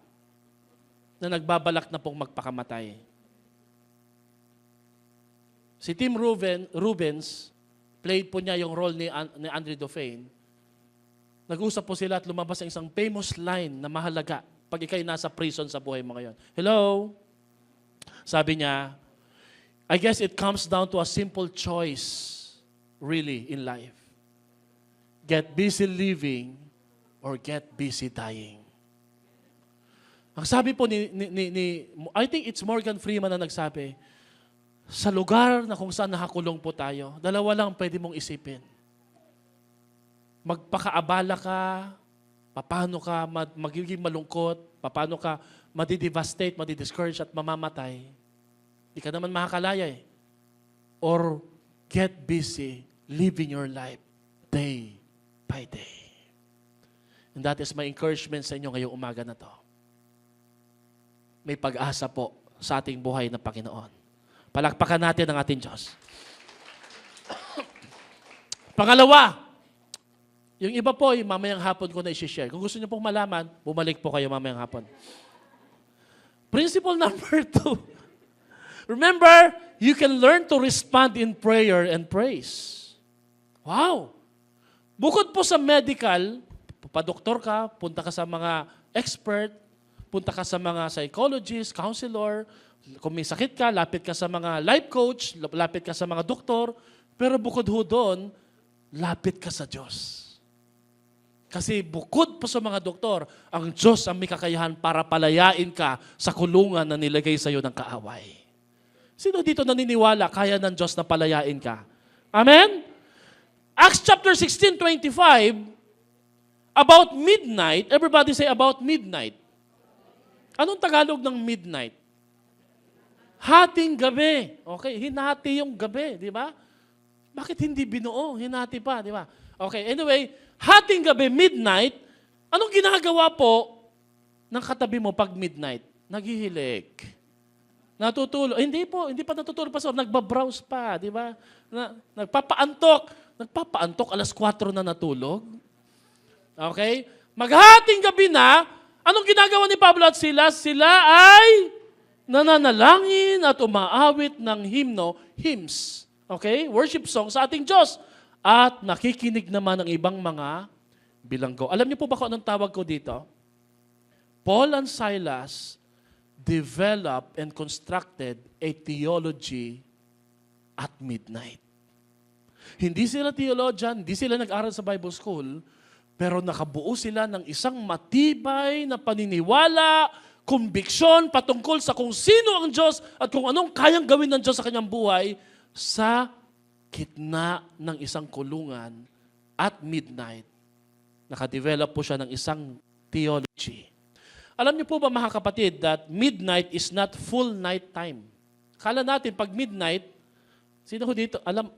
na nagbabalak na pong magpakamatay. Si Tim Rubens, played po niya yung role ni Andre Dufresne. Nag-usap po sila at lumabas ang isang famous line na mahalaga pag ikay nasa prison sa buhay mo ngayon. Hello? Sabi niya, I guess it comes down to a simple choice really in life. Get busy living or get busy dying. Ang sabi po I think it's Morgan Freeman na nagsabi, sa lugar na kung saan nakakulong po tayo, dalawa lang pwede mong isipin. Magpakaabala ka, paano ka magiging malungkot, paano ka madidevastate, madidiscourage at mamamatay. Di ka naman makakalaya eh. Or get busy living your life day by day. And that is my encouragement sa inyo ngayong umaga na to. May pag-asa po sa ating buhay na Panginoon. Palakpakan natin ang ating Diyos. Pangalawa, yung iba po, mamayang hapon ko na i-share. Kung gusto niyo pong malaman, bumalik po kayo mamayang hapon. Principle number 2. Remember, you can learn to respond in prayer and praise. Wow! Bukod po sa medical, pa-doktor ka, punta ka sa mga expert, punta ka sa mga psychologist, counselor, kung may sakit ka, lapit ka sa mga life coach, lapit ka sa mga doktor, pero bukod ho doon, lapit ka sa Diyos. Kasi bukod po sa mga doktor, ang Diyos ang may kakayahan para palayain ka sa kulungan na nilagay sa iyo ng kaaway. Sino dito naniniwala kaya ng Diyos na palayain ka? Amen? Acts chapter 16:25, about midnight, everybody say about midnight. Anong Tagalog ng midnight? Hating gabi. Okay, hinati yung gabi, di ba? Bakit hindi binuo? Hinati pa, di ba? Okay, anyway, hating gabi, midnight, anong ginagawa po ng katabi mo pag midnight? Naghihilik. Natutulog. Hindi po, hindi pa natutulog pa. Nagbabrowse pa, di ba? Nagpapaantok. Nagpapaantok, alas 4 na natulog. Okay? Maghating gabi na, anong ginagawa ni Pablo at Silas? Sila ay nananalangin at umaawit ng hymns. Okay? Worship song sa ating Diyos. At nakikinig naman ng ibang mga bilanggo. Alam niyo po ba kung anong tawag ko dito? Paul and Silas developed and constructed a theology at midnight. Hindi sila theologian, hindi sila nag-aral sa Bible school, pero nakabuo sila ng isang matibay na paniniwala, kumbiksyon patungkol sa kung sino ang Diyos at kung anong kayang gawin ng Diyos sa kanyang buhay sa gitna ng isang kulungan at midnight. Nakadevelop po siya ng isang theology. Alam niyo po ba mga kapatid that midnight is not full night time? Kala natin pag midnight, sino ko dito? Alam,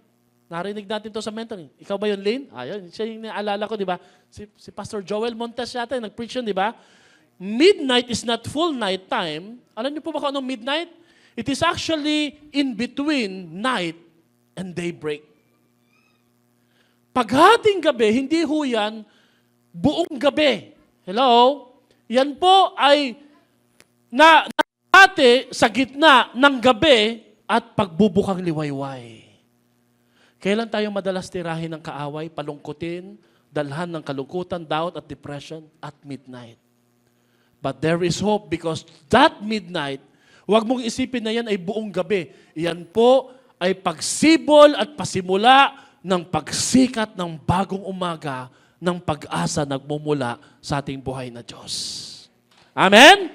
narinig natin to sa mentoring. Ikaw ba yun, Lynn? Ayun, siya yung naalala ko, di ba? Si Pastor Joel Montes yata, nag-preach yun, di ba? Midnight is not full night time. Alam niyo po ba kung anong midnight? It is actually in between night and daybreak. Paghating gabi, hindi ho yan buong gabi. Hello? Yan po ay nahati sa gitna ng gabi at pagbubukang liwayway. Kailan tayo madalas tirahin ng kaaway, palungkutin, dalhan ng kalungkutan, doubt at depression at midnight. But there is hope because that midnight, huwag mong isipin na yan ay buong gabi. Yan po ay pagsibol at pasimula ng pagsikat ng bagong umaga ng pag-asa nagmumula sa ating buhay na Diyos. Amen?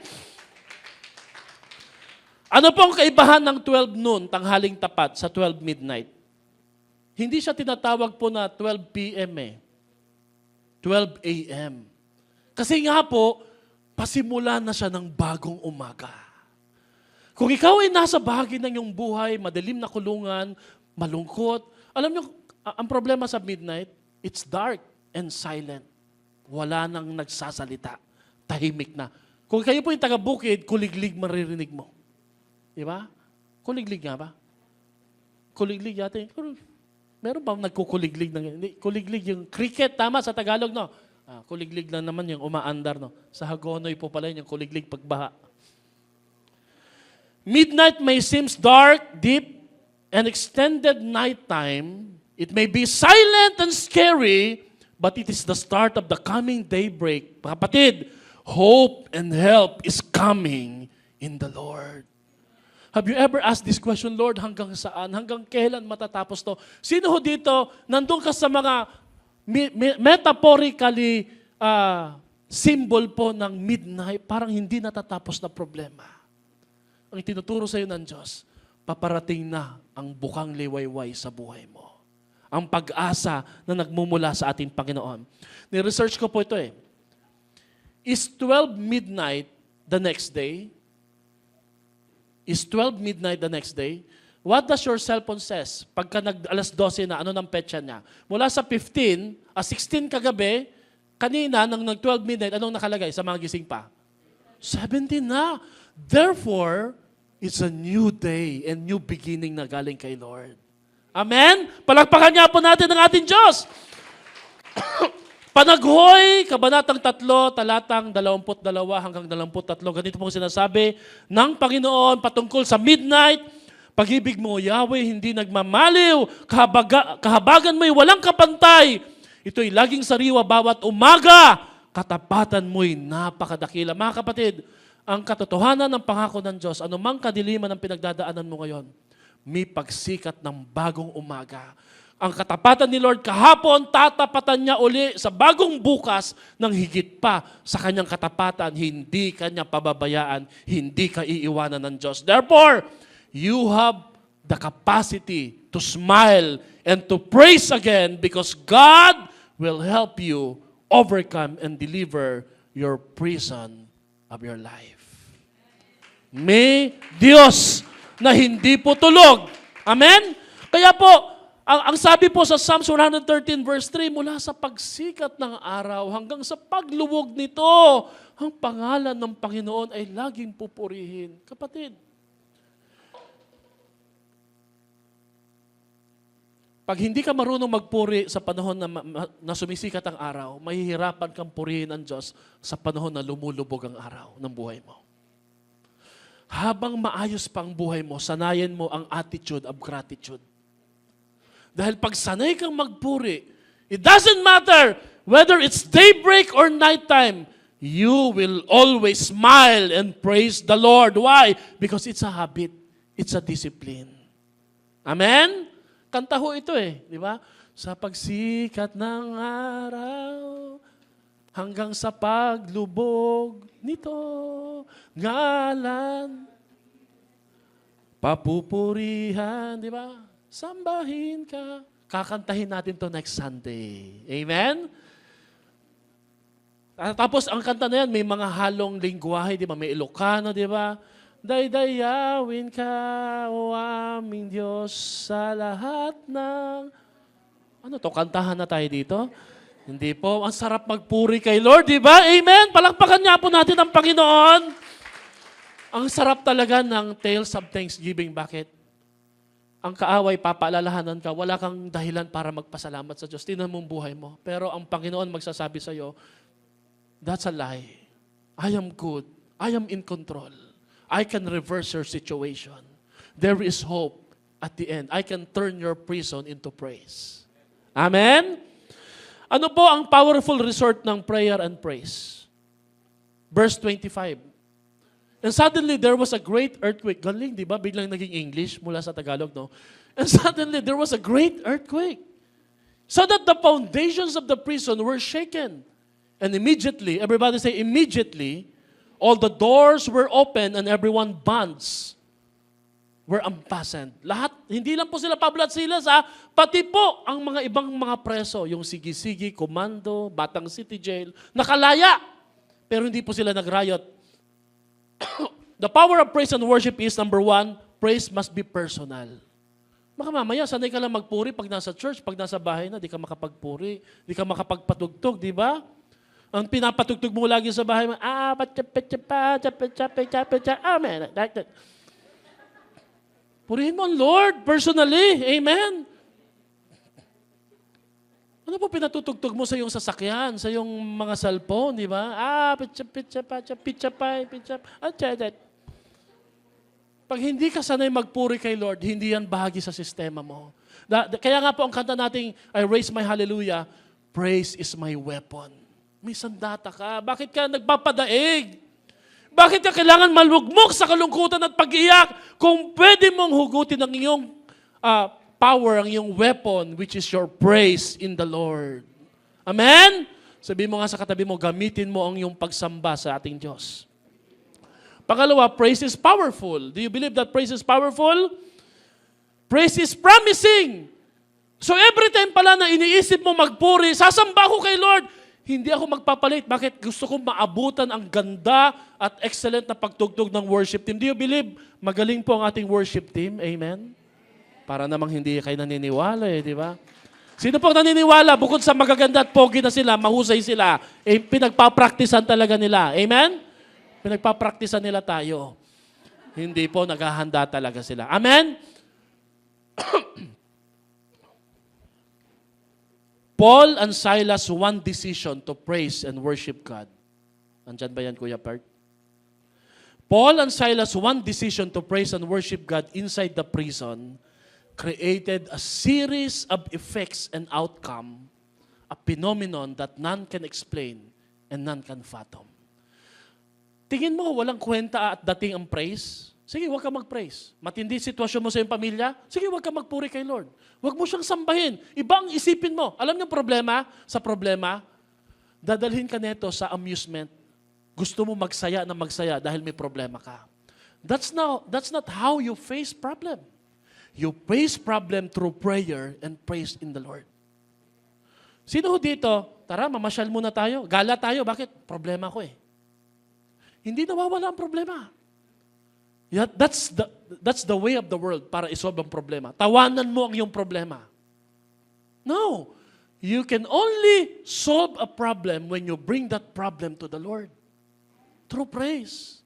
Ano pong kaibahan ng 12 noon, tanghaling tapat, sa 12 midnight? Hindi siya tinatawag po na 12 p.m. 12 a.m. Kasi nga po, pasimula na siya ng bagong umaga. Kung ikaw ay nasa bahagi ng iyong buhay, madilim na kulungan, malungkot, alam niyo, ang problema sa midnight, it's dark and silent. Wala nang nagsasalita. Tahimik na. Kung kayo po yung taga-bukid, kuliglig maririnig mo. Di ba? Kuliglig nga ba? Kuliglig yata. Meron ba nagkukuliglig? Hindi, kuliglig yung cricket, tama sa Tagalog, no? Kuliglig lang naman yung umaandar, no? Sa Hagonoy po pala yung kuliglig pagbaha. Midnight may seems dark, deep, and extended nighttime. It may be silent and scary, but it is the start of the coming daybreak. Kapatid, hope and help is coming in the Lord. Have you ever asked this question, Lord, hanggang saan? Hanggang kailan matatapos to? Sino ho dito, nandun ka sa mga metaphorically symbol po ng midnight, parang hindi natatapos na problema. Ang tinuturo sa iyo ng Diyos, paparating na ang bukang liwayway sa buhay mo. Ang pag-asa na nagmumula sa ating Panginoon. Ni-research ko po ito eh. Is 12 midnight the next day? Is 12 midnight the next day? What does your cellphone says? Pagka alas 12 na, ano ng petsa niya? Mula sa 16 kagabi, kanina, nang nag-12 midnight, anong nakalagay sa mga gising pa? 17 na. Therefore, it's a new day and new beginning na galing kay Lord. Amen? Palakpakan niya po natin ang ating Diyos. Panaghoy, Kabanatang 3, talatang 22 hanggang 23. Ganito po sinasabi ng Panginoon patungkol sa midnight. Pag-ibig mo, Yahweh, hindi nagmamaliw. Kahabagan mo'y walang kapantay. Ito'y laging sariwa bawat umaga. Katapatan mo'y napakadakila. Mga kapatid, ang katotohanan ng pangako ng Diyos, anumang kadiliman ang pinagdadaanan mo ngayon, may pagsikat ng bagong umaga. Ang katapatan ni Lord kahapon, tatapatan niya uli sa bagong bukas ng higit pa sa kanyang katapatan. Hindi kanya pababayaan, hindi ka iiwanan ng Diyos. Therefore, you have the capacity to smile and to praise again because God will help you overcome and deliver your prison of your life. May Diyos na hindi po tulog. Amen? Kaya po, ang sabi po sa Psalms 113 verse 3, mula sa pagsikat ng araw hanggang sa pagluwog nito, ang pangalan ng Panginoon ay laging pupurihin. Kapatid, pag hindi ka marunong magpuri sa panahon na sumisikat ang araw, mahihirapan kang purihin ang Diyos sa panahon na lumulubog ang araw ng buhay mo. Habang maayos pang buhay mo, sanayan mo ang attitude of gratitude. Dahil pag sanay kang magpuri, it doesn't matter whether it's daybreak or nighttime, you will always smile and praise the Lord. Why? Because it's a habit. It's a discipline. Amen? Kanta ho ito eh, di ba? Sa pagsikat ng araw, hanggang sa paglubog nito, ngalan, papupurihan, di ba? Sambahin ka. Kakantahin natin to next Sunday. Amen? Tapos ang kanta na yan, may mga halong lingwahe, di ba? May Ilocano, di ba? Daydayawin ka, o aming Diyos, sa lahat ng... Ano to? Kantahan na tayo dito? Hindi po. Ang sarap magpuri kay Lord, di ba? Amen? Palakpakan niya po natin ang Panginoon. Ang sarap talaga ng tales of thanksgiving. Bakit? Ang kaaway, papaalalahanan ka, wala kang dahilan para magpasalamat sa Diyos. Tingnan mo ang buhay mo. Pero ang Panginoon magsasabi sa iyo, that's a lie. I am good. I am in control. I can reverse your situation. There is hope at the end. I can turn your prison into praise. Amen? Ano po ang powerful resort ng prayer and praise? Verse 25. And suddenly there was a great earthquake. Galing, di ba? Biglang naging English mula sa Tagalog, no? And suddenly there was a great earthquake. So that the foundations of the prison were shaken. And immediately, everybody say immediately, all the doors were open and everyone's bonds were unfastened. Lahat, hindi lang po sila Pablo at Silas, pati po ang mga ibang mga preso, yung sige-sige, komando, Batang City Jail, nakalaya. Pero hindi po sila nag-riot. The power of praise and worship is, number one, praise must be personal. Baka mamaya, sanay ka lang magpuri pag nasa church, pag nasa bahay na, di ka makapagpuri, di ka makapagpatugtog, di ba? Ang pinapatugtog mo lagi sa bahay mo, amen. Purihin mo ang Lord personally. Amen. Ano po pinatutugtog mo sa iyong sasakyan, sa iyong mga cellphone, di ba? Pag hindi ka sanay magpuri kay Lord, hindi yan bahagi sa sistema mo. Kaya nga po ang kanta nating, I raise my hallelujah, praise is my weapon. May sandata ka. Bakit ka nagpapadaig? Bakit ka kailangan malugmok sa kalungkutan at pag-iyak kung pwede mong hugutin ang iyong power, ang iyong weapon, which is your praise in the Lord. Amen? Sabi mo nga sa katabi mo, gamitin mo ang iyong pagsamba sa ating Diyos. Pangalawa, praise is powerful. Do you believe that praise is powerful? Praise is promising. So every time pala na iniisip mo magpuri, sasamba ko kay Lord, hindi ako magpapalit. Bakit? Gusto kong maabutan ang ganda at excellent na pagtugtog ng worship team. Do you believe magaling po ang ating worship team? Amen? Para namang hindi kayo naniniwala di ba? Sino pong naniniwala? Bukod sa magaganda at pogi na sila, mahusay sila, pinagpapraktisan talaga nila. Amen? Pinagpapraktisan nila tayo. Hindi po, naghahanda talaga sila. Amen? Paul and Silas, one decision to praise and worship God. Andyan ba yan, Kuya Bert? Paul and Silas, one decision to praise and worship God inside the prison created a series of effects and outcome, a phenomenon that none can explain and none can fathom. Tingin mo, walang kwenta at dating ang praise? Sige, huwag ka mag-praise. Matindi sitwasyon mo sa iyong pamilya? Sige, huwag ka magpuri kay Lord. Huwag mo siyang sambahin. Iba ang isipin mo. Alam niyo problema? Sa problema, dadalhin ka neto sa amusement. Gusto mo magsaya na magsaya dahil may problema ka. That's not how you face problem. You face problem through prayer and praise in the Lord. Sino ho dito? Tara, mamasyal muna tayo. Gala tayo. Bakit? Problema ko Hindi nawawala ang problema. Yeah, that's the way of the world para isolve ang problema. Tawanan mo ang iyong problema. No. You can only solve a problem when you bring that problem to the Lord. Through praise.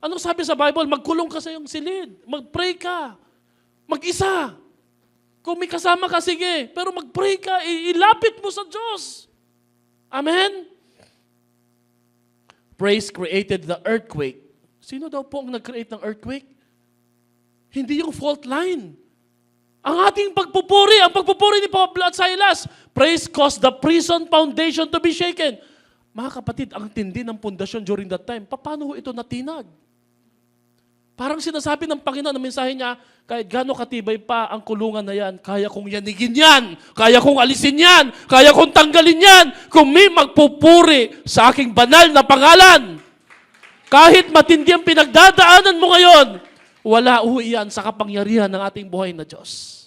Anong sabi sa Bible? Magkulong ka sa iyong silid. Mag-pray ka. Mag-isa. Kung may kasama ka, sige. Pero mag-pray ka. Ilapit mo sa Diyos. Amen? Praise created the earthquake. Sino daw po ang nag-create ng earthquake? Hindi yung fault line. Ang ating pagpupuri, ang pagpupuri ni Pablo at Silas, praise caused the prison foundation to be shaken. Mga kapatid, ang tindi ng pundasyon during that time, paano ito natinag? Parang sinasabi ng Panginoon na mensahe niya, kahit gaano katibay pa ang kulungan na yan, kaya kong yanigin yan, kaya kong alisin yan, kaya kong tanggalin yan, kung may magpupuri sa aking banal na pangalan. Kahit matindi ang pinagdadaanan mo ngayon, wala iyan sa kapangyarihan ng ating buhay na Diyos.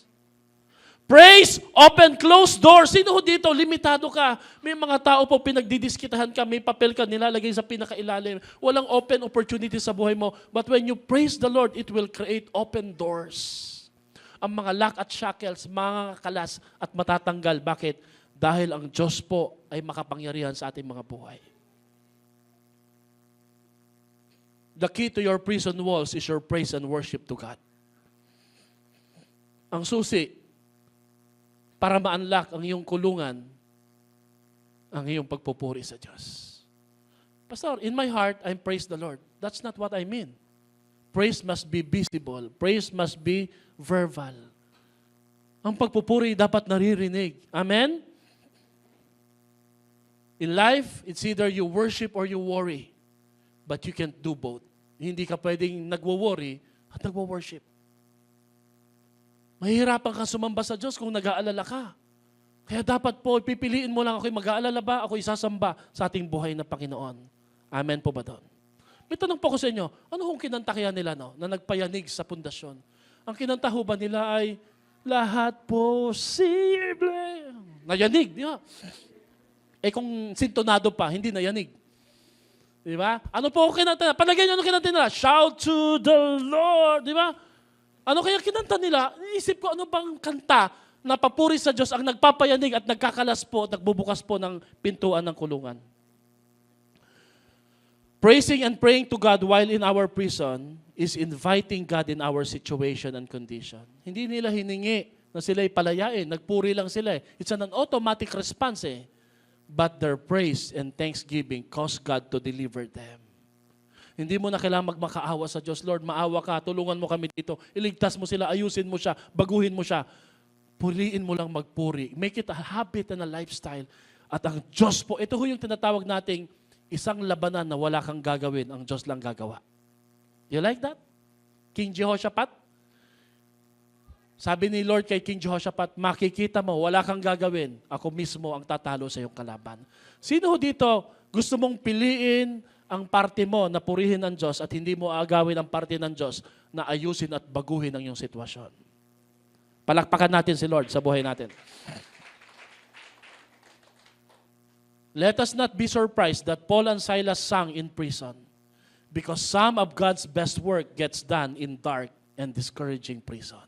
Praise, open, close doors. Sino ho dito? Limitado ka. May mga tao po pinagdidiskitahan ka, may papel ka nilalagay sa pinakailalim. Walang open opportunity sa buhay mo. But when you praise the Lord, it will create open doors. Ang mga lock at shackles, mga kalas at matatanggal. Bakit? Dahil ang Diyos po ay makapangyarihan sa ating mga buhay. The key to your prison walls is your praise and worship to God. Ang susi para ma-unlock ang iyong kulungan, ang iyong pagpupuri sa Diyos. Pastor, in my heart, I praise the Lord. That's not what I mean. Praise must be visible. Praise must be verbal. Ang pagpupuri dapat naririnig. Amen? In life, it's either you worship or you worry. But you can't do both. Hindi ka pwedeng nagwo-worry at nagwo-worship. Mahihirapan kang sumamba sa Diyos kung nag-aalala ka. Kaya dapat po, pipiliin mo lang ako'y mag-aalala ba, ako'y sasamba sa ating buhay na Panginoon. Amen po ba doon? May tanong po ko sa inyo, ano kung kinanta kaya nila na nagpayanig sa pundasyon? Ang kinanta ho ba nila ay, lahat posible. Nayanig, di ba? Kung sintonado pa, hindi nayanig. Di ba? Ano po kinanta nila? Palagay nyo ano kinanta nila? Shout to the Lord. Di ba? Ano kaya kinanta nila? Iisip ko, ano bang kanta na papuri sa Diyos ang nagpapayanig at nagkakalas po at nagbubukas po ng pintuan ng kulungan? Praising and praying to God while in our prison is inviting God in our situation and condition. Hindi nila hiningi na sila'y palayain. Nagpuri lang sila. It's an automatic response But their praise and thanksgiving caused God to deliver them. Hindi mo na kailangan magmakaawa sa Diyos. Lord, maawa ka, tulungan mo kami dito. Iligtas mo sila, ayusin mo siya, baguhin mo siya. Puriin mo lang magpuri. Make it a habit and a lifestyle. At ang Diyos po, ito ho yung tinatawag nating isang labanan na wala kang gagawin, ang Diyos lang gagawa. You like that? King Jehoshaphat? Sabi ni Lord kay King Jehoshaphat, makikita mo, wala kang gagawin. Ako mismo ang tatalo sa iyong kalaban. Sino dito gusto mong piliin ang parte mo na purihin ng Diyos at hindi mo agawin ang parte ng Diyos na ayusin at baguhin ang iyong sitwasyon? Palakpakan natin si Lord sa buhay natin. Let us not be surprised that Paul and Silas sang in prison because some of God's best work gets done in dark and discouraging prison.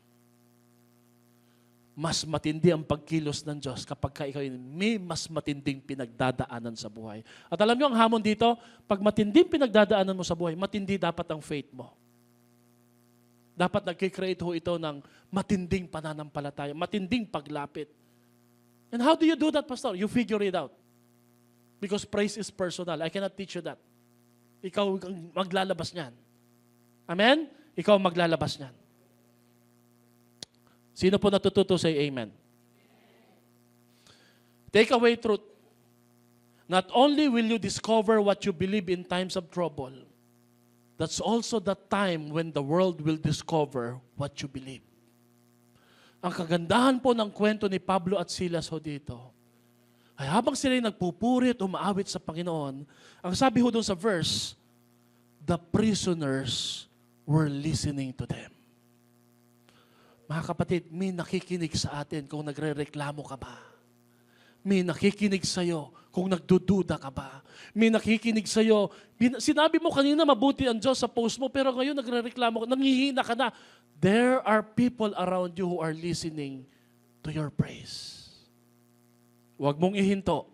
Mas matindi ang pagkilos ng Diyos kapag ikaw may mas matinding pinagdadaanan sa buhay. At alam niyo ang hamon dito, pag matinding pinagdadaanan mo sa buhay, matindi dapat ang faith mo. Dapat nag-create ho ito ng matinding pananampalataya, matinding paglapit. And how do you do that, Pastor? You figure it out. Because praise is personal. I cannot teach you that. Ikaw ang maglalabas niyan. Amen? Ikaw ang maglalabas niyan. Sino po natututo say amen? Take away truth. Not only will you discover what you believe in times of trouble, that's also the time when the world will discover what you believe. Ang kagandahan po ng kwento ni Pablo at Silas ho dito, ay habang sila'y nagpupuri at umaawit sa Panginoon, ang sabi ho doon sa verse, the prisoners were listening to them. Mga kapatid, may nakikinig sa atin kung nagre-reklamo ka ba. May nakikinig sa'yo kung nagdududa ka ba. May nakikinig sa'yo. Sinabi mo kanina mabuti ang Diyos sa post mo, pero ngayon nagre-reklamo ka, nangihina ka na. There are people around you who are listening to your praise. Huwag mong ihinto.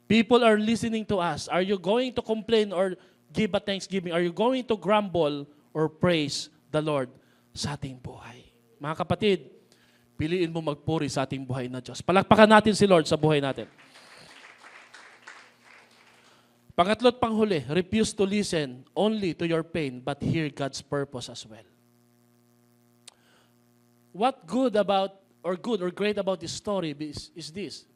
People are listening to us. Are you going to complain or give a thanksgiving? Are you going to grumble or praise the Lord sa ating buhay? Mga kapatid, piliin mo magpuri sa ating buhay na Diyos. Palakpakan natin si Lord sa buhay natin. Pangatlo at panghuli, refuse to listen only to your pain but hear God's purpose as well. What good or great about this story is this?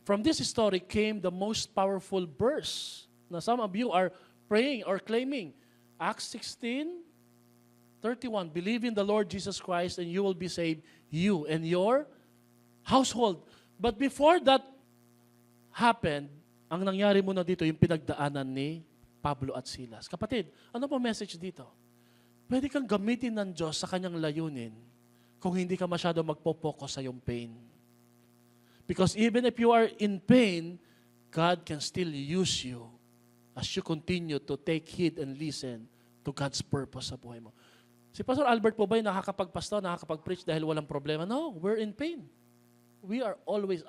From this story came the most powerful verse na some of you are praying or claiming. Acts 16:31, believe in the Lord Jesus Christ and you will be saved, you and your household. But before that happened, ang nangyari muna dito yung pinagdaanan ni Pablo at Silas. Kapatid, ano po message dito? Pwede kang gamitin ng Diyos sa kanyang layunin kung hindi ka masyado magpo-focus sa iyong pain. Because even if you are in pain, God can still use you as you continue to take heed and listen to God's purpose sa buhay mo. Si Pastor Albert po ba yung nakakapagpastor, nakakapag-preach dahil walang problema? No, we're in pain. We are always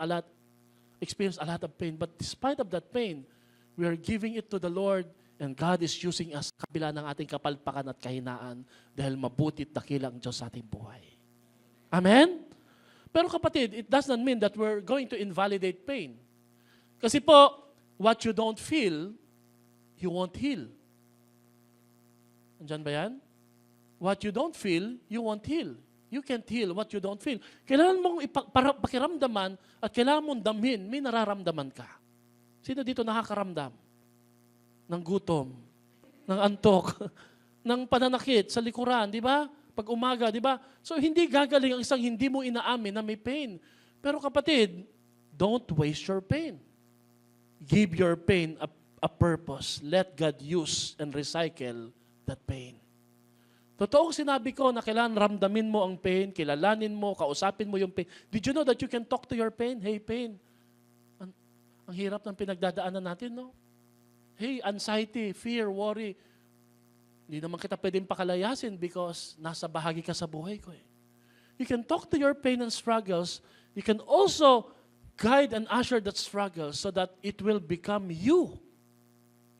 experience a lot of pain. But despite of that pain, we are giving it to the Lord and God is using us kabila ng ating kapalpakan at kahinaan dahil mabuti at dakila ang Diyos sa ating buhay. Amen? Pero kapatid, it does not mean that we're going to invalidate pain. Kasi po, what you don't feel, you won't heal. Andiyan ba yan? What you don't feel, you won't heal. You can't heal what you don't feel. Kailangan mong pakiramdaman at kailangan mong damhin, may nararamdaman ka. Sino dito nakakaramdam? Ng gutom, ng antok, ng pananakit sa likuran, di ba? Pag umaga, di ba? So, hindi gagaling ang isang hindi mo inaamin na may pain. Pero kapatid, don't waste your pain. Give your pain a purpose. Let God use and recycle that pain. Totoong sinabi ko na kailangan ramdamin mo ang pain, kilalanin mo, kausapin mo yung pain. Did you know that you can talk to your pain? Hey, pain. Ang hirap ng pinagdadaanan natin, no? Hey, anxiety, fear, worry. Hindi naman kita pwedeng pakalayasin because nasa bahagi ka sa buhay ko eh. You can talk to your pain and struggles. You can also guide and usher that struggle so that it will become you.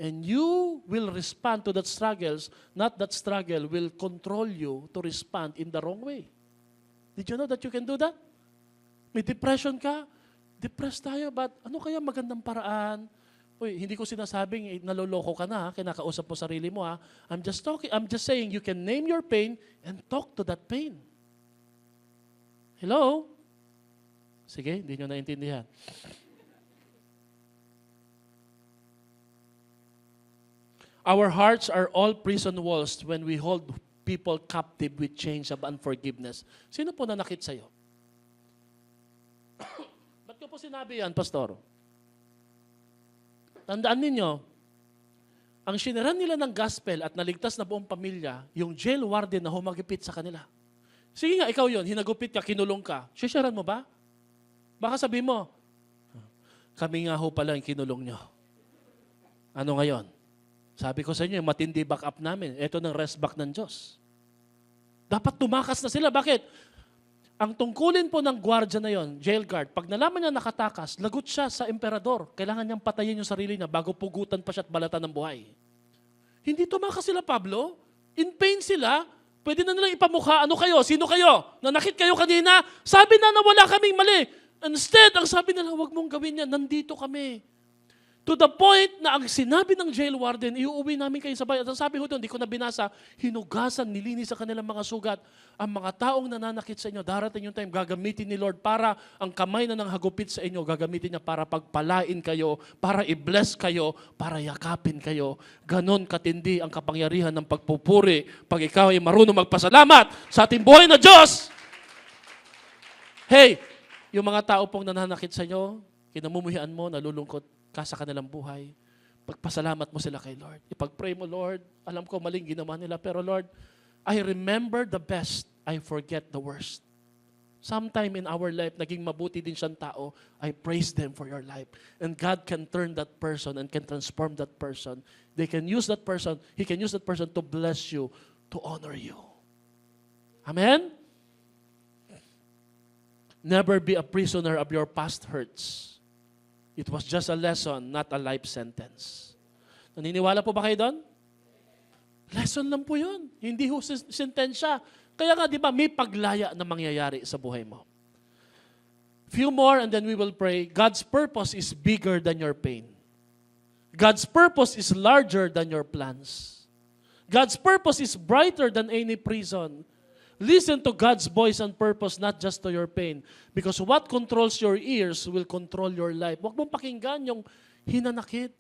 And you will respond to that struggles, not that struggle will control you to respond in the wrong way. Did you know that you can do that? May depression ka? Depressed tayo, but ano kaya magandang paraan? Uy, hindi ko sinasabing naloloko ka na, kinakausap mo sarili mo ha. I'm just saying you can name your pain and talk to that pain. Hello? Sige, hindi nyo naintindihan. Our hearts are all prison walls when we hold people captive with chains of unforgiveness. Sino po nanakit sa'yo? Ba't ko po sinabi yan, Pastor? Tandaan ninyo, ang siniran nila ng gospel at naligtas na buong pamilya, yung jail warden na humagipit sa kanila. Sige nga, ikaw yon, hinagupit ka, kinulong ka. Sisyaran mo ba? Baka sabihin mo, kami nga ho pala yung kinulong nyo. Ano ngayon? Sabi ko sa inyo, yung matindi backup namin, ito ng rest back ng Diyos. Dapat tumakas na sila. Bakit? Ang tungkulin po ng gwardiya na yon, jail guard, pag nalaman niya nakatakas, lagot siya sa emperador. Kailangan niyang patayin yung sarili niya bago pugutan pa siya at balatan ng buhay. Hindi tumakas sila, Pablo. In pain sila, pwede na nilang ipamukha, ano kayo? Sino kayo? Nanakit kayo kanina? Sabi na wala kaming mali. Instead, ang sabi nila, huwag mong gawin yan, nandito kami. To the point na ang sinabi ng jail warden, iuuwi namin kayo sa bayan. At sabi ko doon, di ko na binasa, hinugasan, nilinis sa kanilang mga sugat. Ang mga taong nananakit sa inyo, darating yung time, gagamitin ni Lord para ang kamay na nang hagupit sa inyo, gagamitin niya para pagpalain kayo, para i-bless kayo, para yakapin kayo. Ganon katindi ang kapangyarihan ng pagpupuri pag ikaw ay marunong magpasalamat sa ating buhay na Diyos. Hey, yung mga tao pong nananakit sa inyo, kinamumuhian mo, nalulungkot ka sa kanilang buhay, pagpasalamat mo sila kay Lord. Ipag-pray mo, Lord, alam ko maling ginawa nila, pero Lord, I remember the best, I forget the worst. Sometime in our life, naging mabuti din siyang tao, I praise them for your life. And God can turn that person and can transform that person. They can use that person, He can use that person to bless you, to honor you. Amen? Never be a prisoner of your past hurts. It was just a lesson, not a life sentence. Naniniwala po ba kayo doon? Lesson lang po yun. Hindi ho sentensya. Kaya nga, di ba, may paglaya na mangyayari sa buhay mo. Few more and then we will pray. God's purpose is bigger than your pain. God's purpose is larger than your plans. God's purpose is brighter than any prison. Listen to God's voice and purpose, not just to your pain. Because what controls your ears will control your life. Huwag mong pakinggan yung hinanakit.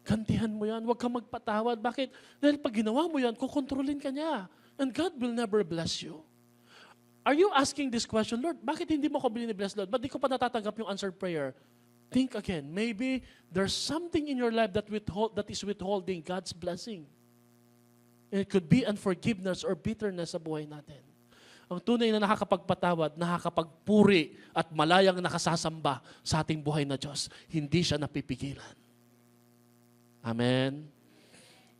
Gantihan mo yan. Huwag kang magpatawad. Bakit? Dahil pag ginawa mo yan, kukontrolin ka niya. And God will never bless you. Are you asking this question, Lord, bakit hindi mo ko bless, Lord? Ba't di ko pa natatanggap yung answered prayer? Think again. Maybe there's something in your life that is withholding God's blessing. It could be unforgiveness or bitterness sa buhay natin. Ang tunay na nakakapagpatawad, nakakapagpuri at malayang nakasasamba sa ating buhay na Diyos, hindi siya napipigilan. Amen?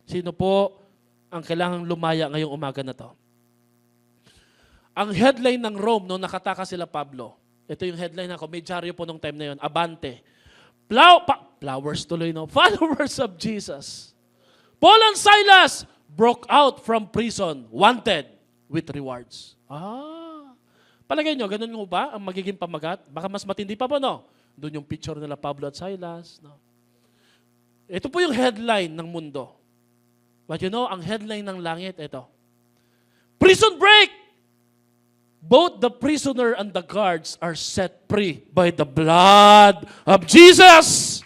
Sino po ang kailangang lumaya ngayong umaga na to? Ang headline ng Rome nung nakataka sila Pablo, ito yung headline ako, may dyaryo po nung time na yun, Abante. Flowers tuloy, no? Followers of Jesus. Paul and Silas broke out from prison, wanted with rewards. Palagay nyo, ganun mo ba ang magiging pamagat? Baka mas matindi pa po, no? Doon yung picture nila Pablo at Silas. No? Ito po yung headline ng mundo. But you know, ang headline ng langit, ito. Prison break! Both the prisoner and the guards are set free by the blood of Jesus.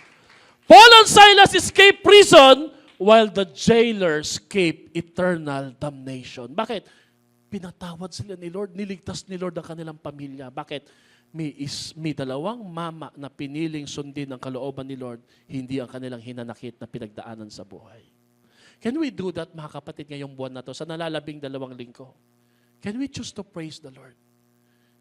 Paul and Silas escaped prison while the jailer escaped eternal damnation. Bakit? Pinatawad sila ni Lord, niligtas ni Lord ang kanilang pamilya. Bakit? may dalawang mama na piniling sundin ang kalooban ni Lord, hindi ang kanilang hinanakit na pinagdaanan sa buhay. Can we do that, mga kapatid, ngayong buwan na to, sa nalalabing 2 linggo? Can we choose to praise the Lord?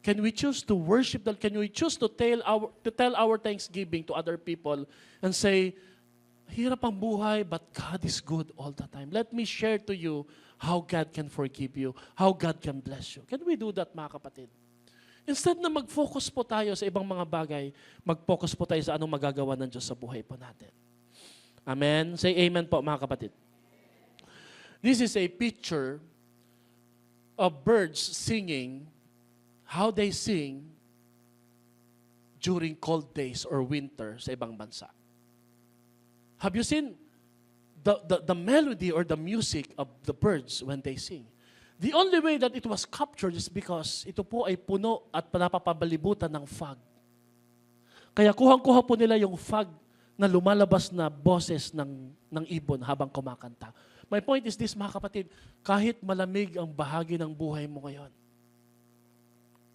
Can we choose to worship the Lord? Can we choose to tell our thanksgiving to other people and say, hirap ang buhay, but God is good all the time. Let me share to you how God can forgive you, how God can bless you. Can we do that, mga kapatid? Instead na mag-focus po tayo sa ibang mga bagay, mag-focus po tayo sa anong magagawa ng Diyos sa buhay po natin. Amen? Say amen po, mga kapatid. This is a picture of birds singing, how they sing during cold days or winter sa ibang bansa. Have you seen the melody or the music of the birds when they sing? The only way that it was captured is because ito po ay puno at napapabalibutan ng fog. Kaya kuhang-kuha po nila yung fog na lumalabas na boses ng ibon habang kumakanta. My point is this, mga kapatid, kahit malamig ang bahagi ng buhay mo ngayon,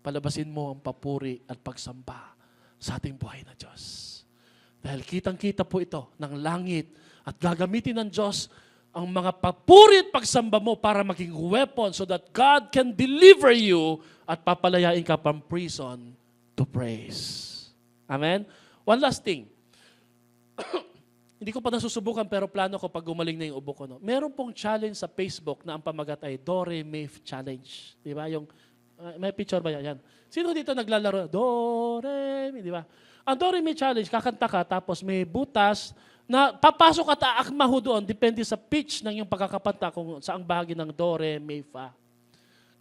palabasin mo ang papuri at pagsamba sa ating buhay na Diyos. Dahil kitang-kita po ito ng langit at gagamitin ng Diyos ang mga papuri at pagsamba mo para maging weapon so that God can deliver you at papalayain ka from prison to praise. Amen? One last thing. Hindi ko pa nasusubukan pero plano ko pag gumaling na yung ubo ko. No? Meron pong challenge sa Facebook na ang pamagat ay Do-Re-Mi Challenge. Di ba? Yung, may picture ba yan? Sino dito naglalaro? Do-Re-Mi, di ba? Ang Do-Re-Mi Challenge, kakanta ka, tapos may butas na papasok at aakma ho doon, depende sa pitch ng iyong pagkakapanta kung saang bahagi ng Do-Re-Mi, Fa.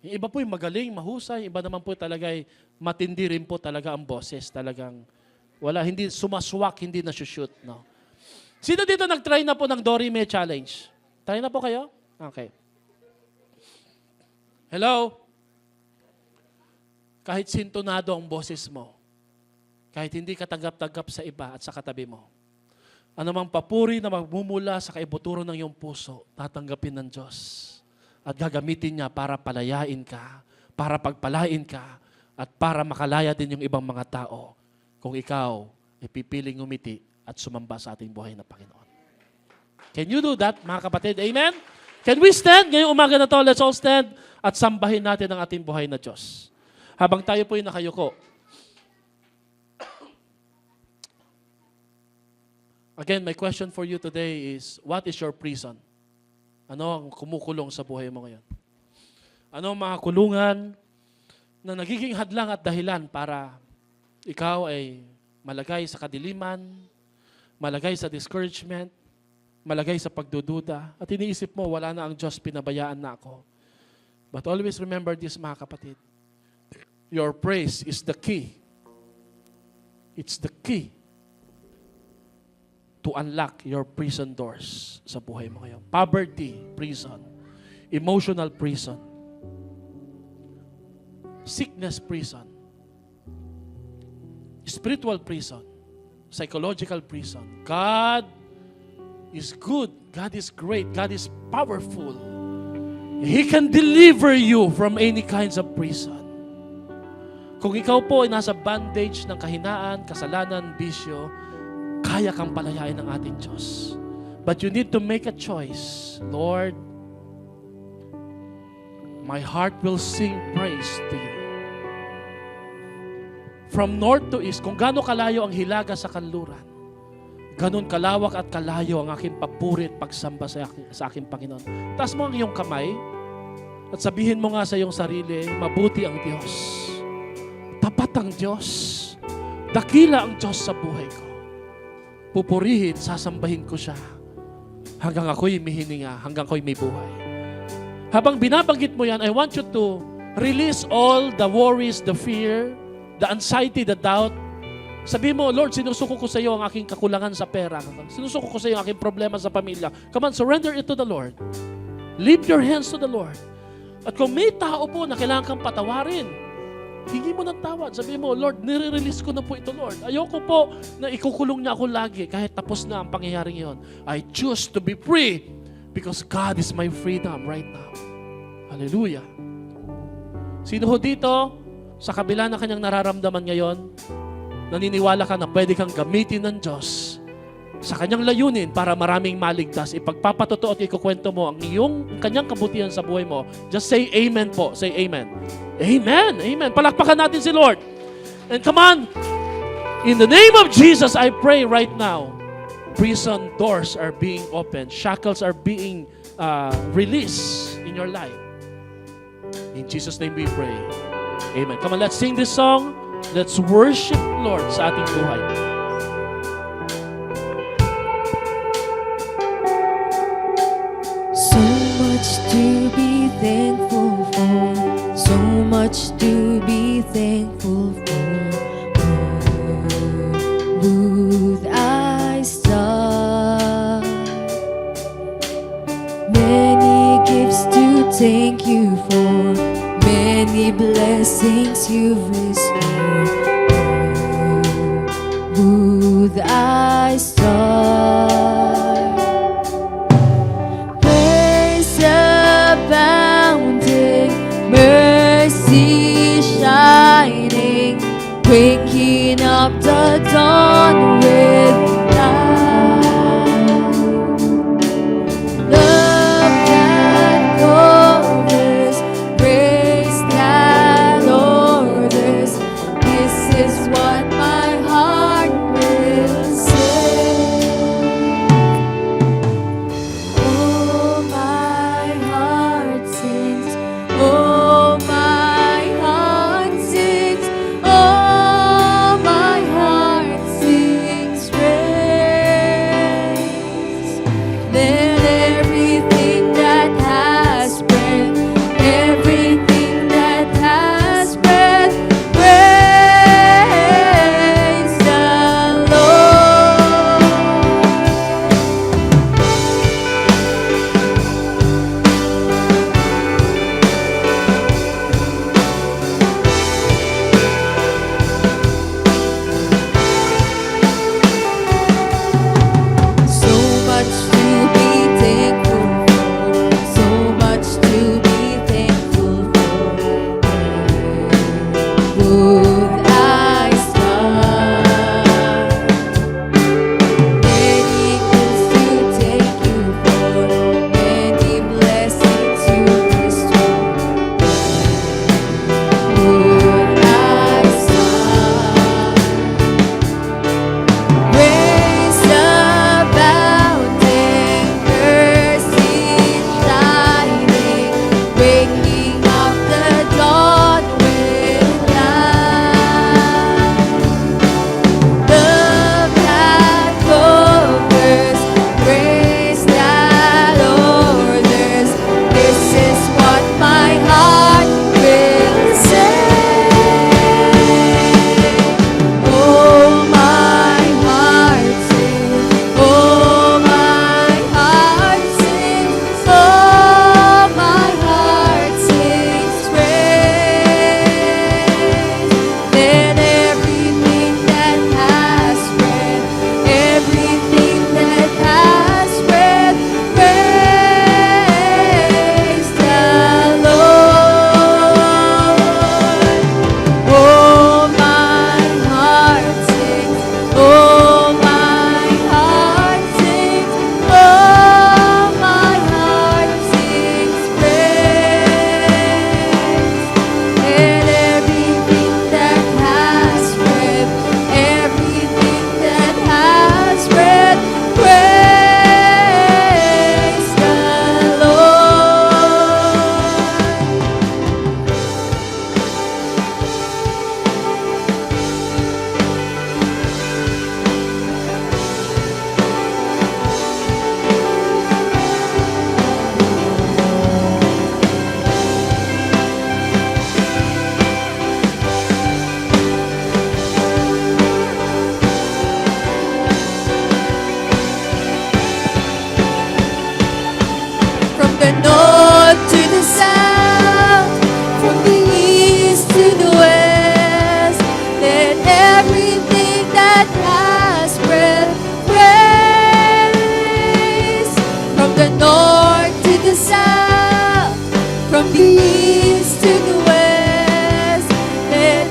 Yung iba po yung magaling, mahusay, iba naman po talaga ay matindi rin po talaga ang boses. Talagang wala, hindi sumaswak, hindi na-shoot. No? Sino dito nag-try na po ng Do-Re-Mi Challenge? Try na po kayo? Okay. Hello? Kahit sintonado ang boses mo, kahit hindi ka tanggap-tanggap sa iba at sa katabi mo, anumang papuri na magmumula sa kaibuturo ng iyong puso, tatanggapin ng Diyos at gagamitin niya para palayain ka, para pagpalain ka, at para makalaya din yung ibang mga tao kung ikaw ay pipiling umiti at sumamba sa ating buhay na Panginoon. Can you do that, mga kapatid? Amen? Can we stand? Ngayong umaga na to, let's all stand at sambahin natin ang ating buhay na Diyos. Habang tayo po'y nakayuko, again, my question for you today is, what is your prison? Ano ang kumukulong sa buhay mo ngayon? Ano ang mga kulungan na nagiging hadlang at dahilan para ikaw ay malagay sa kadiliman, malagay sa discouragement, malagay sa pagdududa, at iniisip mo, wala na ang Diyos, pinabayaan na ako. But always remember this, mga kapatid. Your praise is the key. It's the key to unlock your prison doors sa buhay mo ngayon. Poverty, prison. Emotional prison. Sickness, prison. Spiritual prison. Psychological prison. God is good. God is great. God is powerful. He can deliver you from any kinds of prison. Kung ikaw po ay nasa bondage ng kahinaan, kasalanan, bisyo, kaya kang palayain ng ating Diyos. But you need to make a choice. Lord, my heart will sing praise to you. From north to east, kung gaano kalayo ang hilaga sa kanluran, ganun kalawak at kalayo ang aking papuri at pagsamba sa aking Panginoon. Taas mo ang iyong kamay at sabihin mo nga sa iyong sarili, mabuti ang Diyos. Tapat ang Diyos. Dakila ang Diyos sa buhay ko. Pupurihin, sasambahin ko siya hanggang ako'y may hininga, hanggang ako'y may buhay. Habang binabanggit mo yan, I want you to release all the worries, the fear, the anxiety, the doubt. Sabi mo, Lord, sinusuko ko sa iyo ang aking kakulangan sa pera. Sinusuko ko sa iyo ang aking problema sa pamilya. Come on, surrender it to the Lord. Lift your hands to the Lord. At kung may tao po na kailangan kang patawarin, hingi mo ng tawad. Sabi mo, Lord, nire-release ko na po ito, Lord. Ayoko po na ikukulong niya ako lagi kahit tapos na ang pangyayaring yon. I choose to be free because God is my freedom right now. Hallelujah. Sino ho dito? Sa kabila ng kanyang nararamdaman ngayon, naniniwala ka na pwede kang gamitin ng Diyos sa kanyang layunin para maraming maligtas. Ipagpapatotoo at ikukwento mo ang kanyang kabutihan sa buhay mo. Just say amen po. Say amen. Amen. Amen. Palakpakan natin si Lord. And come on. In the name of Jesus, I pray right now, prison doors are being opened. Shackles are being released in your life. In Jesus' name we pray. Amen. Come on, let's sing this song. Let's worship Lord sa ating buhay. So much to be thankful for. So much to be thankful for. Would I start? Many gifts to thank you for. Many blessings you've restored. Would I start? Praise abounding, mercy shining, waking up the dawn with light. Love that covers, grace that orders. This is what my heart will sing. Oh, my heart sings. Oh, my heart sings. Oh, my heart sings praise. Let everything that has breath, everything that has breath, praise the Lord. So much to be thankful for. So much to be thankful for. Would I start? Many gifts to thank you for. Many blessings you restore. Would I start? Grace abounding, mercy shining, waking up the dawn with light. Love that covers, grace that orders. This is what my heart will sing. Oh, my heart sings. Oh, my heart sings. Oh, my heart sings praise. Let everything that has breath, everything that has breath, praise the Lord. Oh, my heart sings. Oh, my heart sings. Oh, my heart sings praise. Let everything that has breath, everything that has breath, praise the Lord. From the north to the south, from the east to the west, let everything that has breath praise. From the north to the south, from the east to the west, let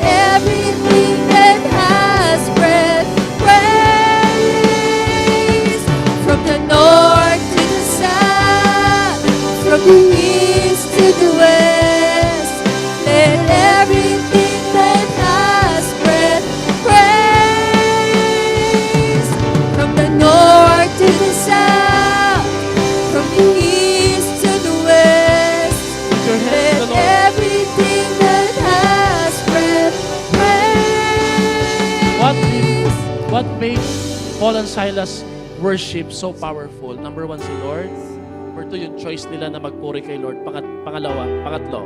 Silas worship so powerful. Number one, si Lord. Number two, yung choice nila na magpuri kay Lord. Pangatlo,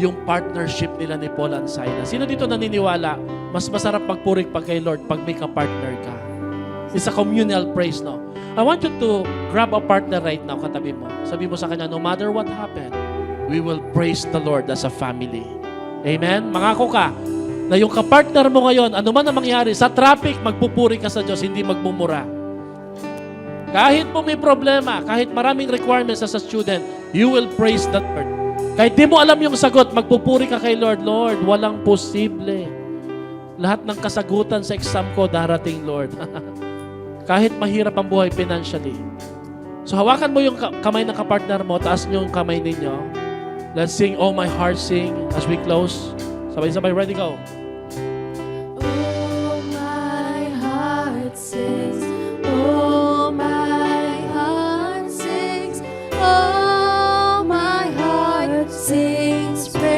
yung partnership nila ni Paul and Silas. Sino dito naniniwala, mas masarap magpuri pa kay Lord pag may ka-partner ka? It's a communal praise, no? I want you to grab a partner right now, katabi mo. Sabi mo sa kanya, no matter what happened, we will praise the Lord as a family. Amen? Mangako ka na yung kapartner mo ngayon, ano man ang mangyari, sa traffic, magpupuri ka sa Diyos, hindi magmumura. Kahit mo may problema, kahit maraming requirements as a student, you will praise the Lord. Kahit di mo alam yung sagot, magpupuri ka kay Lord. Lord, walang posible. Lahat ng kasagutan sa exam ko, darating, Lord. Kahit mahirap ang buhay financially. So hawakan mo yung kamay ng kapartner mo, taas niyo yung kamay ninyo. Let's sing, Oh My Heart Sing, as we close. Sabay-sabay, ready, go. Oh, my heart sings. Oh, my heart sings. Oh, my heart sings praise.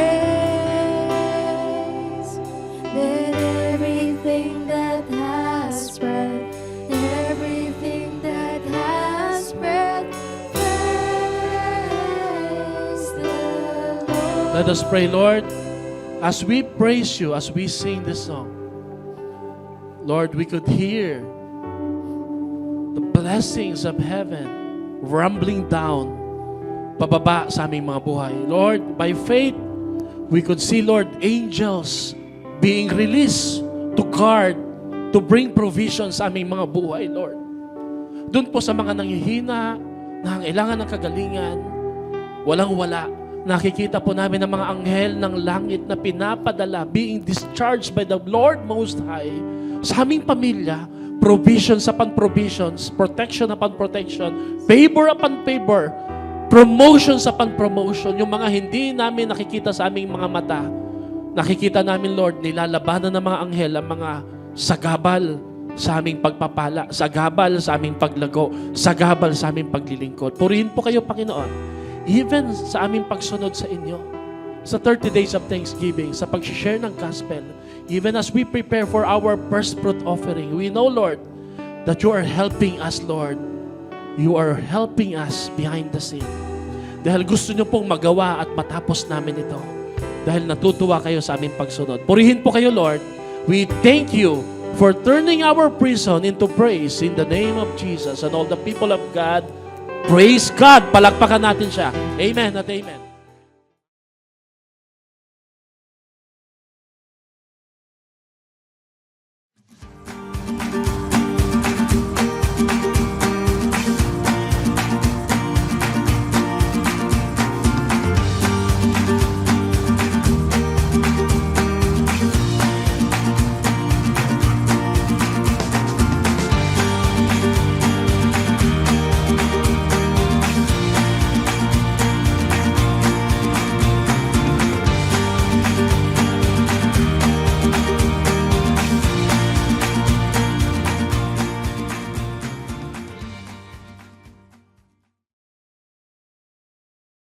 Let everything that has breath, everything that has breath, praise the Lord. Let us pray, Lord. As we praise you, as we sing this song, Lord, we could hear the blessings of heaven rumbling down, pababa sa aming mga buhay. Lord, by faith, we could see, Lord, angels being released to guard, to bring provision sa aming mga buhay, Lord. Doon po sa mga nanghihina, nangangailangan ng kagalingan, walang-wala, nakikita po namin ang mga anghel ng langit na pinapadala, being discharged by the Lord Most High sa aming pamilya, provisions upon provisions, protection upon protection, favor upon favor, promotions upon promotion. Yung mga hindi namin nakikita sa aming mga mata, nakikita namin, Lord, nilalabanan ng mga anghel ang mga sagabal sa aming pagpapala, sagabal sa aming paglago, sagabal sa aming paglilingkod. Purihin po kayo, Panginoon. Even sa aming pagsunod sa inyo, sa 30 days of Thanksgiving, sa pag-share ng gospel, even as we prepare for our first fruit offering, we know, Lord, that you are helping us, Lord. You are helping us behind the scene. Dahil gusto nyo pong magawa at matapos namin ito. Dahil natutuwa kayo sa aming pagsunod. Purihin po kayo, Lord. We thank you for turning our prison into praise in the name of Jesus. And all the people of God, praise God. Palakpakan natin siya. Amen at amen.